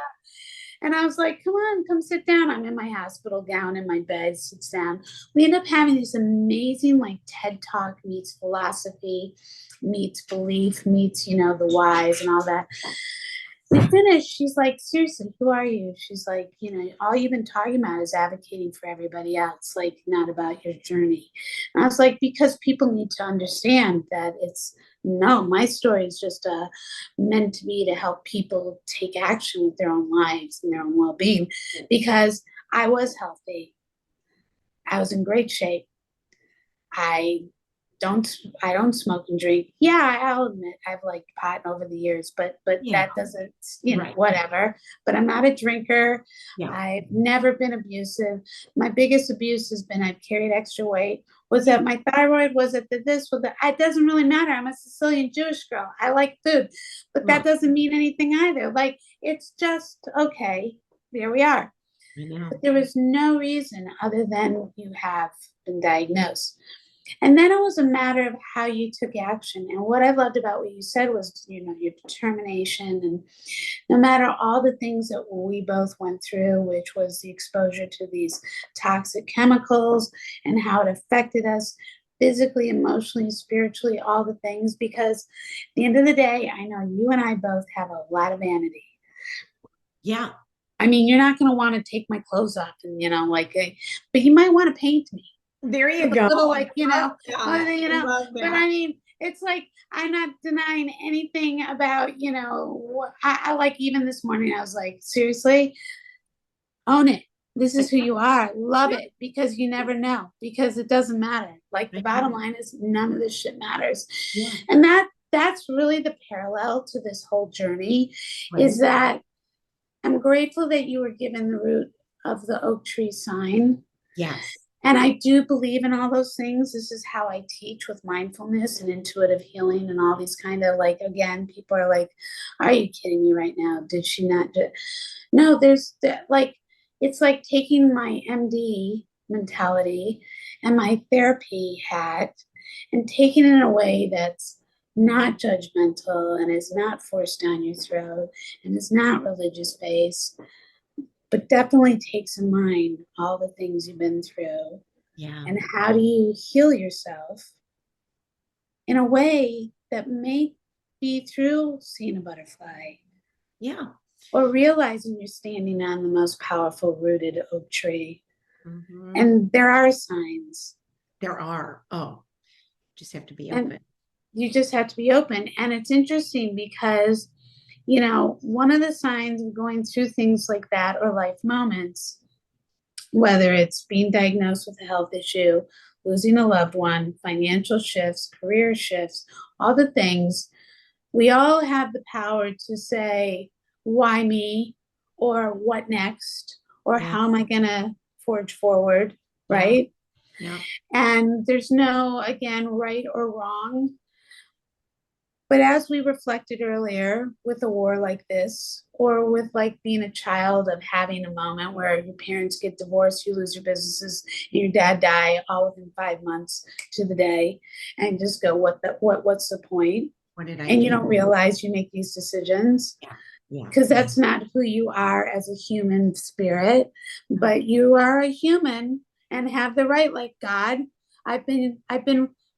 [SPEAKER 2] And I was like, come on, come sit down. I'm in my hospital gown in my bed, sits down. We end up having this amazing like TED Talk meets philosophy, meets belief, meets, you know, the whys and all that. We finished. She's like, seriously, who are you? She's like, you know, all you've been talking about is advocating for everybody else, like not about your journey. And I was like, because people need to understand that it's no, my story is just meant to be to help people take action with their own lives and their own well-being, because I was healthy. I was in great shape. I don't I don't smoke and drink. Yeah, I'll admit I've like pot over the years, but
[SPEAKER 1] Yeah,
[SPEAKER 2] that doesn't, you know,
[SPEAKER 1] right.
[SPEAKER 2] whatever. But I'm not a drinker.
[SPEAKER 1] Yeah,
[SPEAKER 2] I've never been abusive. My biggest abuse has been I've carried extra weight. Was
[SPEAKER 1] yeah,
[SPEAKER 2] that my thyroid? Was it this? Was that? It doesn't really matter. I'm a Sicilian Jewish girl. I like food, but that
[SPEAKER 1] right.
[SPEAKER 2] doesn't mean anything either. Like it's just okay. There we are.
[SPEAKER 1] I know.
[SPEAKER 2] But there was no reason other than you have been diagnosed. And then it was a matter of how you took action. And what I loved about what you said was, you know, your determination. And no matter all the things that we both went through, which was the exposure to these toxic chemicals and how it affected us physically, emotionally, spiritually, all the things, because at the end of the day, I know you and I both have a lot of vanity.
[SPEAKER 1] Yeah,
[SPEAKER 2] I mean, you're not going to want to take my clothes off and, you know, like, but you might want to paint me
[SPEAKER 1] there you
[SPEAKER 2] with a
[SPEAKER 1] go.
[SPEAKER 2] little
[SPEAKER 1] I
[SPEAKER 2] like, you
[SPEAKER 1] love
[SPEAKER 2] know,
[SPEAKER 1] that.
[SPEAKER 2] you
[SPEAKER 1] I
[SPEAKER 2] know,
[SPEAKER 1] love
[SPEAKER 2] but
[SPEAKER 1] that.
[SPEAKER 2] I mean, it's like I'm not denying anything about, you know, I like even this morning I was like, seriously, own it. This is who you are. Love
[SPEAKER 1] Yeah,
[SPEAKER 2] it, because you never know, because it doesn't matter. Like the
[SPEAKER 1] I
[SPEAKER 2] bottom
[SPEAKER 1] know.
[SPEAKER 2] line is none of this shit matters.
[SPEAKER 1] Yeah,
[SPEAKER 2] And that's really the parallel to this whole journey,
[SPEAKER 1] right.
[SPEAKER 2] is that I'm grateful that you were given the root of the oak tree sign.
[SPEAKER 1] Yes.
[SPEAKER 2] And I do believe in all those things. This is how I teach with mindfulness and intuitive healing and all these kind of like, again, people are like, are you kidding me right now? Did she not do? No, there's like, it's like taking my MD mentality and my therapy hat and taking it in a way that's not judgmental and is not forced down your throat and is not religious based, but definitely takes in mind all the things you've been through
[SPEAKER 1] Yeah.
[SPEAKER 2] and how do you heal yourself in a way that may be through seeing a butterfly
[SPEAKER 1] Yeah.
[SPEAKER 2] or realizing you're standing on the most powerful rooted oak tree.
[SPEAKER 1] Hmm.
[SPEAKER 2] And there are signs,
[SPEAKER 1] There are. Oh, just have to be
[SPEAKER 2] and
[SPEAKER 1] open.
[SPEAKER 2] you just have to be open. And it's interesting because, you know, one of the signs of going through things like that or life moments, whether it's being diagnosed with a health issue, losing a loved one, financial shifts, career shifts, all the things, we all have the power to say, why me? Or what next? Or
[SPEAKER 1] Yeah.
[SPEAKER 2] how am I going to forge forward?
[SPEAKER 1] Yeah.
[SPEAKER 2] Right.
[SPEAKER 1] Yeah.
[SPEAKER 2] And there's no, again, right or wrong. But as we reflected earlier, with a war like this, or with like being a child of having a moment where your parents get divorced, you lose your businesses, and your dad die all within 5 months to the day, and just go, what's the point?
[SPEAKER 1] What did I
[SPEAKER 2] And
[SPEAKER 1] do?
[SPEAKER 2] you don't realize you make these decisions
[SPEAKER 1] Yeah. Yeah.
[SPEAKER 2] because that's not who you are as a human spirit, but you are a human and have the right, like, God, I've been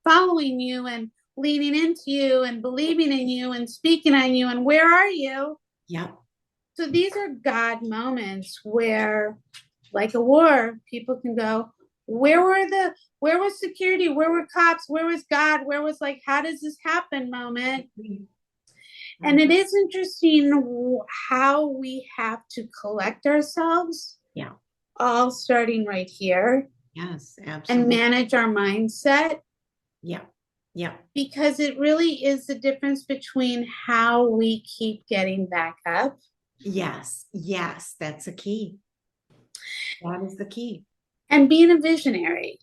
[SPEAKER 2] following you and leaning into you and believing in you and speaking on you, and where are you?
[SPEAKER 1] Yeah.
[SPEAKER 2] So these are God moments where, like a war, people can go, where was security? Where were cops? Where was God? Where was, like, how does this happen moment? And it is interesting how we have to collect ourselves,
[SPEAKER 1] Yeah.
[SPEAKER 2] all starting right here,
[SPEAKER 1] Yes,
[SPEAKER 2] and
[SPEAKER 1] absolutely.
[SPEAKER 2] manage our mindset,
[SPEAKER 1] Yeah. Yeah.
[SPEAKER 2] because it really is the difference between how we keep getting back up.
[SPEAKER 1] Yes. Yes. That's a key. That is the key.
[SPEAKER 2] And being a visionary.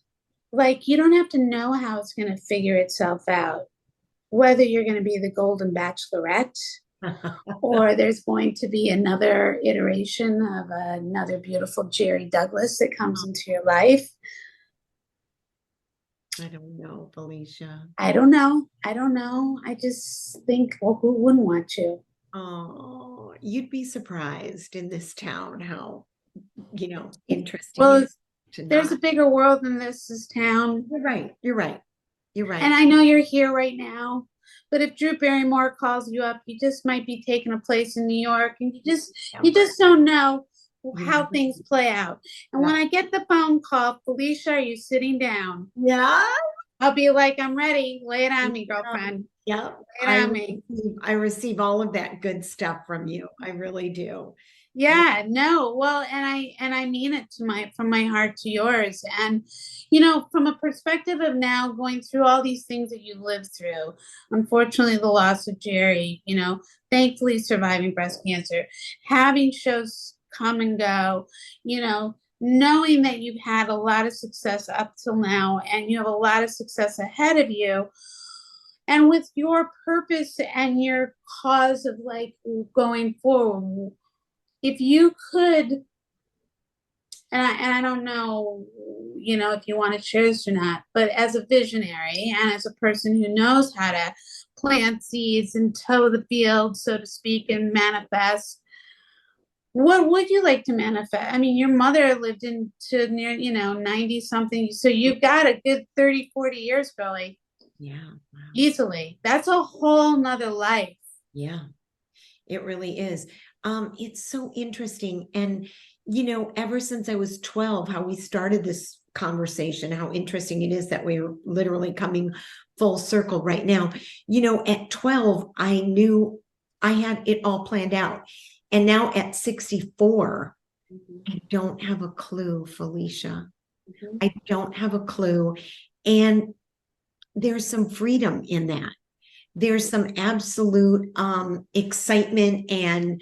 [SPEAKER 2] Like, you don't have to know how it's going to figure itself out, whether you're going to be the golden bachelorette or there's going to be another iteration of another beautiful Jerry Douglas that comes into your life.
[SPEAKER 1] I don't know, Felicia.
[SPEAKER 2] I don't know. I don't know. I just think, well, who wouldn't want to?
[SPEAKER 1] Oh, you'd be surprised in this town how, interesting it
[SPEAKER 2] Well,
[SPEAKER 1] is to
[SPEAKER 2] there's a
[SPEAKER 1] not.
[SPEAKER 2] bigger world than this town.
[SPEAKER 1] You're right. You're right. You're
[SPEAKER 2] And
[SPEAKER 1] right.
[SPEAKER 2] I know you're here right now, but if Drew Barrymore calls you up, you just might be taking a place in New York, and you
[SPEAKER 1] Never.
[SPEAKER 2] just don't know
[SPEAKER 1] You
[SPEAKER 2] how
[SPEAKER 1] never.
[SPEAKER 2] things play out. And when
[SPEAKER 1] Yeah.
[SPEAKER 2] I get the phone call, Felicia, are you sitting down?
[SPEAKER 1] Yeah.
[SPEAKER 2] I'll be like, I'm ready. Lay it on me,
[SPEAKER 1] Yeah.
[SPEAKER 2] girlfriend.
[SPEAKER 1] Yeah.
[SPEAKER 2] Lay it on me.
[SPEAKER 1] I receive all of that good stuff from you. I really do. Yeah.
[SPEAKER 2] Yeah, no. Well, and I mean it to my from my heart to yours. And from a perspective of now going through all these things that you lived through, unfortunately the loss of Jerry, thankfully surviving breast cancer, having shows come and go, knowing that you've had a lot of success up till now and you have a lot of success ahead of you. And with your purpose and your cause of, like, going forward, if you could, and I don't know, if you want to share this or not, but as a visionary and as a person who knows how to plant seeds and toe the field, so to speak, and manifest, what would you like to manifest? I mean, your mother lived into near, 90 something. So you've got a good 30, 40 years, Billy.
[SPEAKER 1] Yeah. Wow.
[SPEAKER 2] Easily. That's a whole nother life.
[SPEAKER 1] Yeah. It really is. It's so interesting. And, ever since I was 12, how we started this conversation, how interesting it is that we're literally coming full circle right now. At 12, I knew I had it all planned out. And now at 64, I don't have a clue, Felicia. I don't have a clue. And there's some freedom in that. There's some absolute excitement and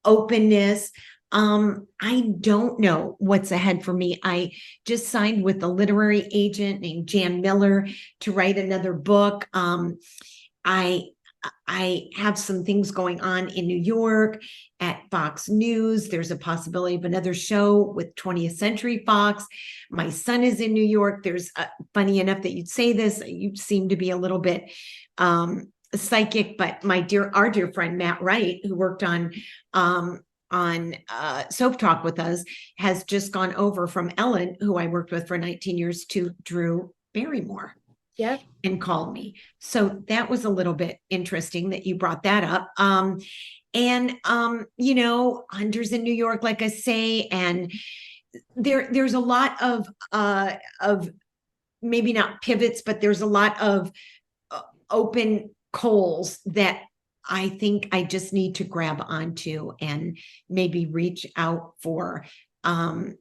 [SPEAKER 1] openness. I don't know what's ahead for me. I just signed with a literary agent named Jan Miller to write another book. I I have some things going on in New York at Fox News. There's a possibility of another show with 20th Century Fox. My son is in New York. There's funny enough that you'd say this. You seem to be a little bit psychic, but our dear friend Matt Wright, who worked on Soap Talk with us, has just gone over from Ellen, who I worked with for 19 years, to Drew Barrymore.
[SPEAKER 2] Yep.
[SPEAKER 1] And called me. So that was a little bit interesting that you brought that up. Hunter's in New York, like I say, and there's a lot of maybe not pivots, but there's a lot of open coals that I think I just need to grab onto and maybe reach out for and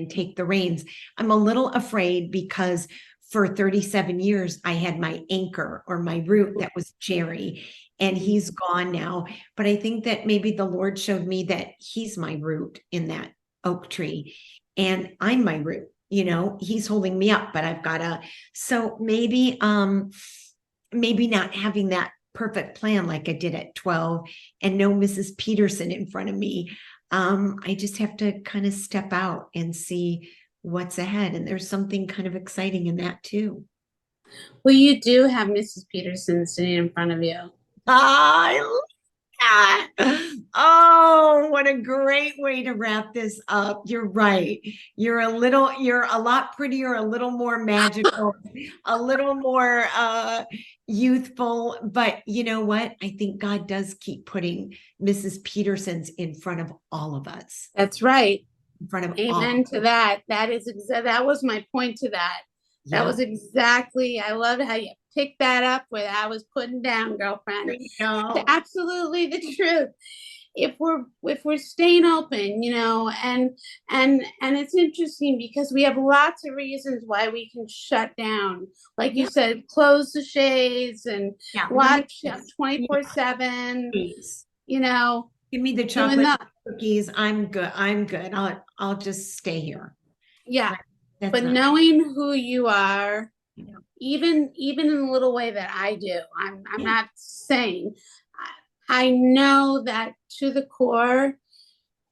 [SPEAKER 1] take the reins. I'm a little afraid because for 37 years, I had my anchor or my root that was Jerry, and he's gone now. But I think that maybe the Lord showed me that he's my root in that oak tree, and I'm my root. He's holding me up, but I've got so maybe not having that perfect plan like I did at 12 and no Mrs. Peterson in front of me. I just have to kind of step out and see what's ahead. And there's something kind of exciting in that too.
[SPEAKER 2] Well, you do have Mrs. Peterson sitting in front of you.
[SPEAKER 1] I love that. Oh, what a great way to wrap this up. You're right. You're a lot prettier, a little more magical, a little more youthful. But you know what? I think God does keep putting Mrs. Petersons in front of all of us.
[SPEAKER 2] That's right.
[SPEAKER 1] In front of
[SPEAKER 2] Amen to that. That was my point to that. That was exactly, I loved how you picked that up where I was putting down, girlfriend. It's absolutely the truth. If we're staying open, and it's interesting because we have lots of reasons why we can shut down. Like you said, close the shades and watch 24/7,
[SPEAKER 1] Give me the chocolate cookies. I'm good. I'll just stay here.
[SPEAKER 2] Yeah. But knowing who you are, even in the little way that I do, I'm not saying, I know that to the core,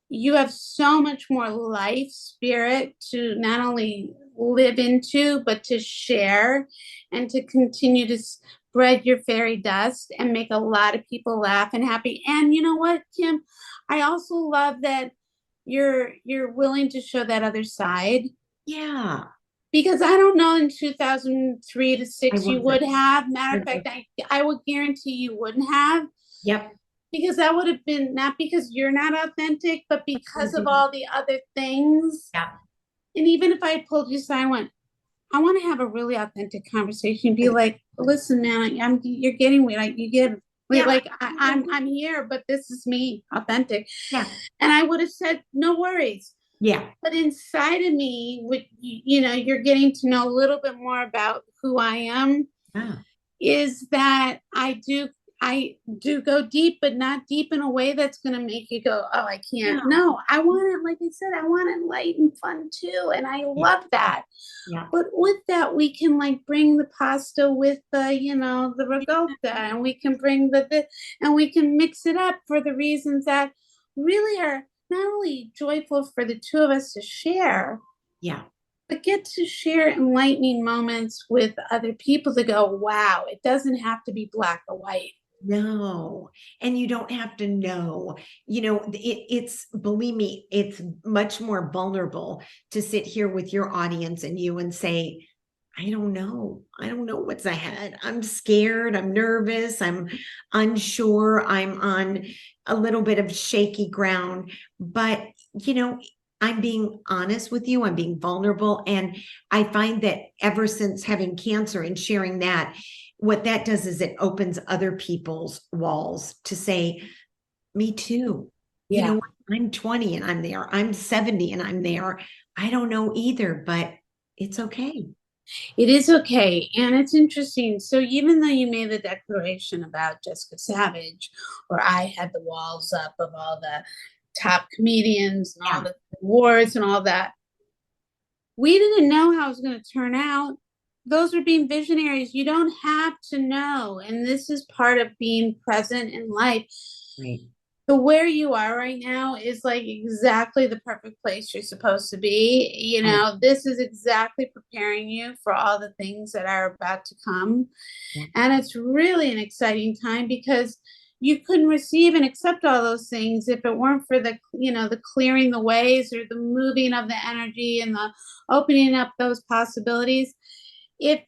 [SPEAKER 2] you have so much more life spirit to not only live into, but to share and to continue to spread your fairy dust and make a lot of people laugh and happy. And you know what, Kym? I also love that you're willing to show that other side.
[SPEAKER 1] Yeah.
[SPEAKER 2] Because I don't know in 2003 to 6 you would have. Matter of fact, I would guarantee you wouldn't have.
[SPEAKER 1] Yep.
[SPEAKER 2] Because that would have been not because you're not authentic, but because of all the other things.
[SPEAKER 1] Yeah.
[SPEAKER 2] And even if I had pulled you aside, I want to have a really authentic conversation. Be like, listen, man, you're getting me. Like you get like I'm here, but this is me, authentic.
[SPEAKER 1] Yeah.
[SPEAKER 2] And I would have said, no worries.
[SPEAKER 1] Yeah.
[SPEAKER 2] But inside of me, you're getting to know a little bit more about who I am.
[SPEAKER 1] Yeah.
[SPEAKER 2] Is that I do go deep, but not deep in a way that's going to make you go, oh, I can't. No, I want it, like I said, I want it light and fun too. And I love that.
[SPEAKER 1] Yeah.
[SPEAKER 2] But with that, we can like bring the pasta with the ricotta, and we can bring and we can mix it up for the reasons that really are not only joyful for the two of us to share, but get to share enlightening moments with other people to go, wow, it doesn't have to be black or white.
[SPEAKER 1] No, and you don't have to know, it's, believe me, it's much more vulnerable to sit here with your audience and you and say, I don't know what's ahead. I'm scared. I'm nervous. I'm unsure. I'm on a little bit of shaky ground, but I'm being honest with you. I'm being vulnerable. And I find that ever since having cancer and sharing that, what that does is it opens other people's walls to say, me too.
[SPEAKER 2] Yeah.
[SPEAKER 1] I'm 20 and I'm there. I'm 70 and I'm there. I don't know either, but it's okay.
[SPEAKER 2] It is okay. And it's interesting. So even though you made the declaration about Jessica Savage, or I had the walls up of all the top comedians and all the awards and all that, we didn't know how it was going to turn out. Those are being visionaries. You don't have to know. And this is part of being present in life.
[SPEAKER 1] Right.
[SPEAKER 2] So where you are right now is like exactly the perfect place you're supposed to be. This is exactly preparing you for all the things that are about to come. Yeah. And it's really an exciting time because you couldn't receive and accept all those things if it weren't for the clearing the ways or the moving of the energy and the opening up those possibilities. If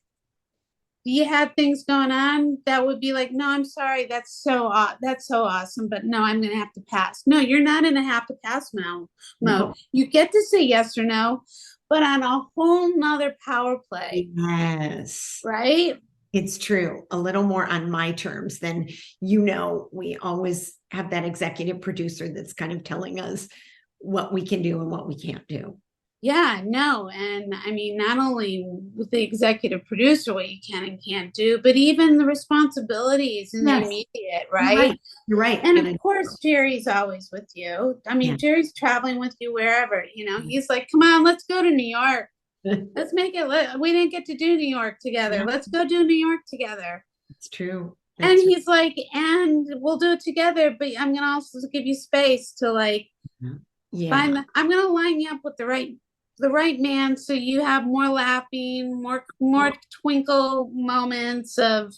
[SPEAKER 2] you had things going on that would be like, no, I'm sorry, that's so awesome, but no, I'm gonna have to pass. No, you're not in a have to pass mode. No. You get to say yes or no, but on a whole nother power play.
[SPEAKER 1] Yes.
[SPEAKER 2] Right?
[SPEAKER 1] It's true. A little more on my terms than, we always have that executive producer that's kind of telling us what we can do and what we can't do.
[SPEAKER 2] Yeah, no. And I mean, not only with the executive producer, what you can and can't do, but even the responsibilities in the immediate, right?
[SPEAKER 1] You're right.
[SPEAKER 2] And of course, Jerry's always with you. I mean, Jerry's traveling with you wherever, he's like, come on, let's go to New York. Let's make it. We didn't get to do New York together. Let's go do New York together.
[SPEAKER 1] It's true.
[SPEAKER 2] And he's like, and we'll do it together, but I'm going to also give you space to like find I'm going to line you up with the right man, so you have more laughing, more twinkle moments of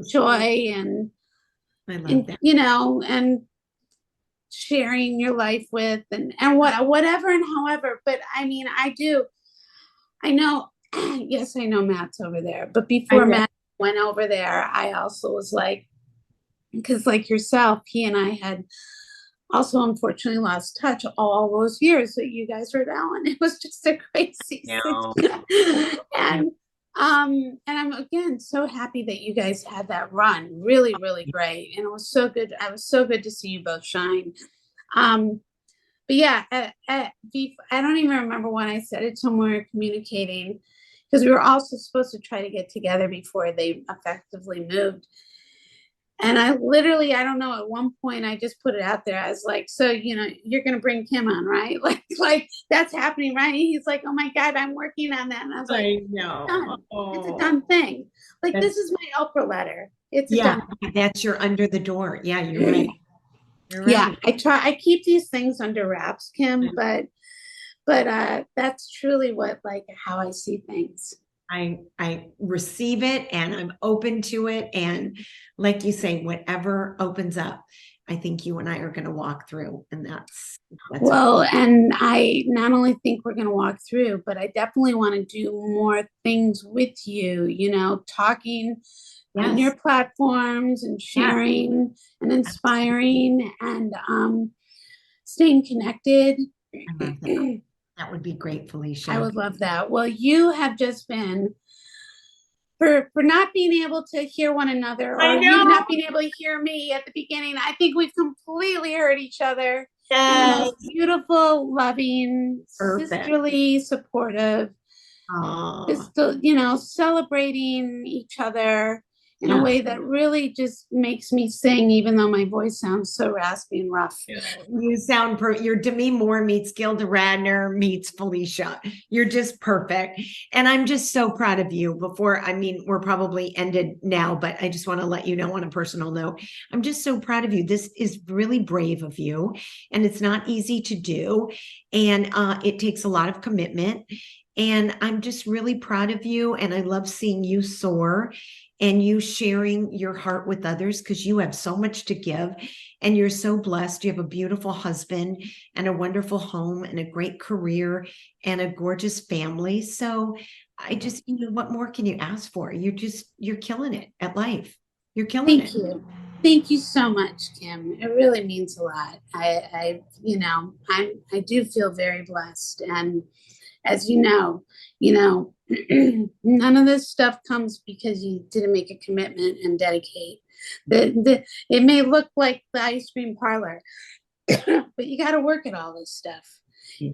[SPEAKER 2] joy and that. And sharing your life with and whatever and however. But I mean, I know yes, I know Matt's over there, but before Matt went over there, I also was like, because like yourself, he and I had also unfortunately lost touch all those years that you guys were Ellen. It was just a crazy and I'm again so happy that you guys had that run. Really, really great. And it was so good. I was so good to see you both shine. But yeah, I don't even remember when I said it to when we were communicating, because we were also supposed to try to get together before they effectively moved. And I don't know, at one point I just put it out there. I was like, so, you're going to bring Kym on, right? Like that's happening, right? And he's like, oh my God, I'm working on that. And I was like, it's a done thing. Like, this is my Oprah letter. It's done.
[SPEAKER 1] That's your under the door. Yeah, you're right.
[SPEAKER 2] Yeah, I keep these things under wraps, Kym, but that's truly how I see things.
[SPEAKER 1] I receive it and I'm open to it. And like you say, whatever opens up, I think you and I are going to walk through. And that's
[SPEAKER 2] well, and I not only think we're going to walk through, but I definitely want to do more things with you, talking on your platforms and sharing and inspiring and staying connected.
[SPEAKER 1] I love that. That would be great, Felicia.
[SPEAKER 2] I would love that. Well, you have just been for not being able to hear one another, or you not being able to hear me at the beginning. I think we've completely heard each other. In the most beautiful, loving, sisterly, supportive, just celebrating each other in a way that really just makes me sing, even though my voice sounds so raspy and rough.
[SPEAKER 1] You sound your Demi Moore meets Gilda Radner meets Felicia. You're just perfect. And I'm just so proud of you. We're probably ended now, but I just want to let you know on a personal note, I'm just so proud of you. This is really brave of you, and it's not easy to do. And it takes a lot of commitment. And I'm just really proud of you. And I love seeing you soar and you sharing your heart with others, because you have so much to give and you're so blessed. You have a beautiful husband and a wonderful home and a great career and a gorgeous family. So I just, what more can you ask for? You're killing it at life. You're killing it.
[SPEAKER 2] Thank you. Thank you so much, Kym. It really means a lot. I do feel very blessed. And as you know, none of this stuff comes because you didn't make a commitment and dedicate. It may look like the ice cream parlor, but you got to work at all this stuff.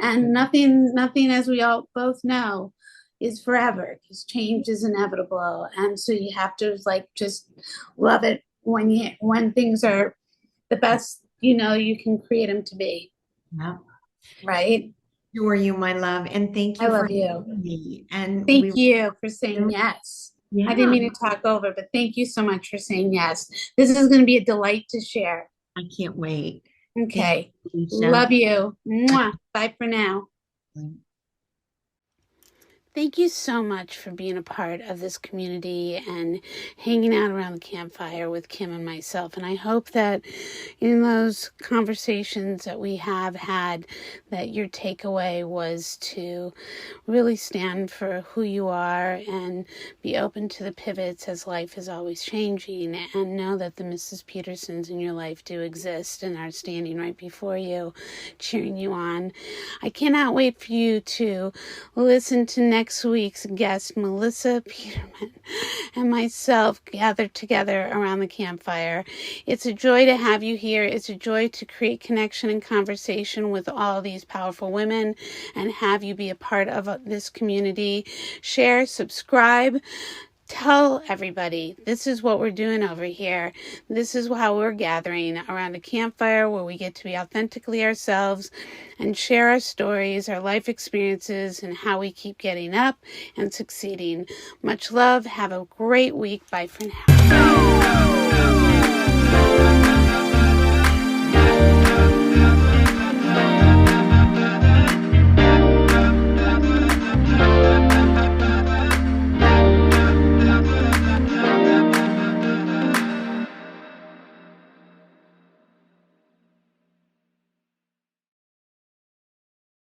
[SPEAKER 2] And nothing, as we all both know, is forever, because change is inevitable. And so you have to just love it when things are the best, you can create them to be.
[SPEAKER 1] Yeah.
[SPEAKER 2] Right.
[SPEAKER 1] Adore you, my love, and thank you.
[SPEAKER 2] I love you.
[SPEAKER 1] Me. And
[SPEAKER 2] thank you for saying yes. I didn't mean to talk over, but thank you so much for saying yes. This is going to be a delight to share.
[SPEAKER 1] I can't wait.
[SPEAKER 2] Okay. Love you. Mwah. Bye for now. Thank you so much for being a part of this community and hanging out around the campfire with Kym and myself. And I hope that in those conversations that we have had, that your takeaway was to really stand for who you are and be open to the pivots as life is always changing, and know that the Mrs. Petersons in your life do exist and are standing right before you, cheering you on. I cannot wait for you to listen to next week's guest, Melissa Peterman, and myself gathered together around the campfire. It's a joy to have you here. It's a joy to create connection and conversation with all these powerful women and have you be a part of this community. Share, subscribe, tell everybody, this is what we're doing over here. This is how we're gathering around a campfire where we get to be authentically ourselves and share our stories, our life experiences, and how we keep getting up and succeeding. Much love. Have a great week. Bye for now.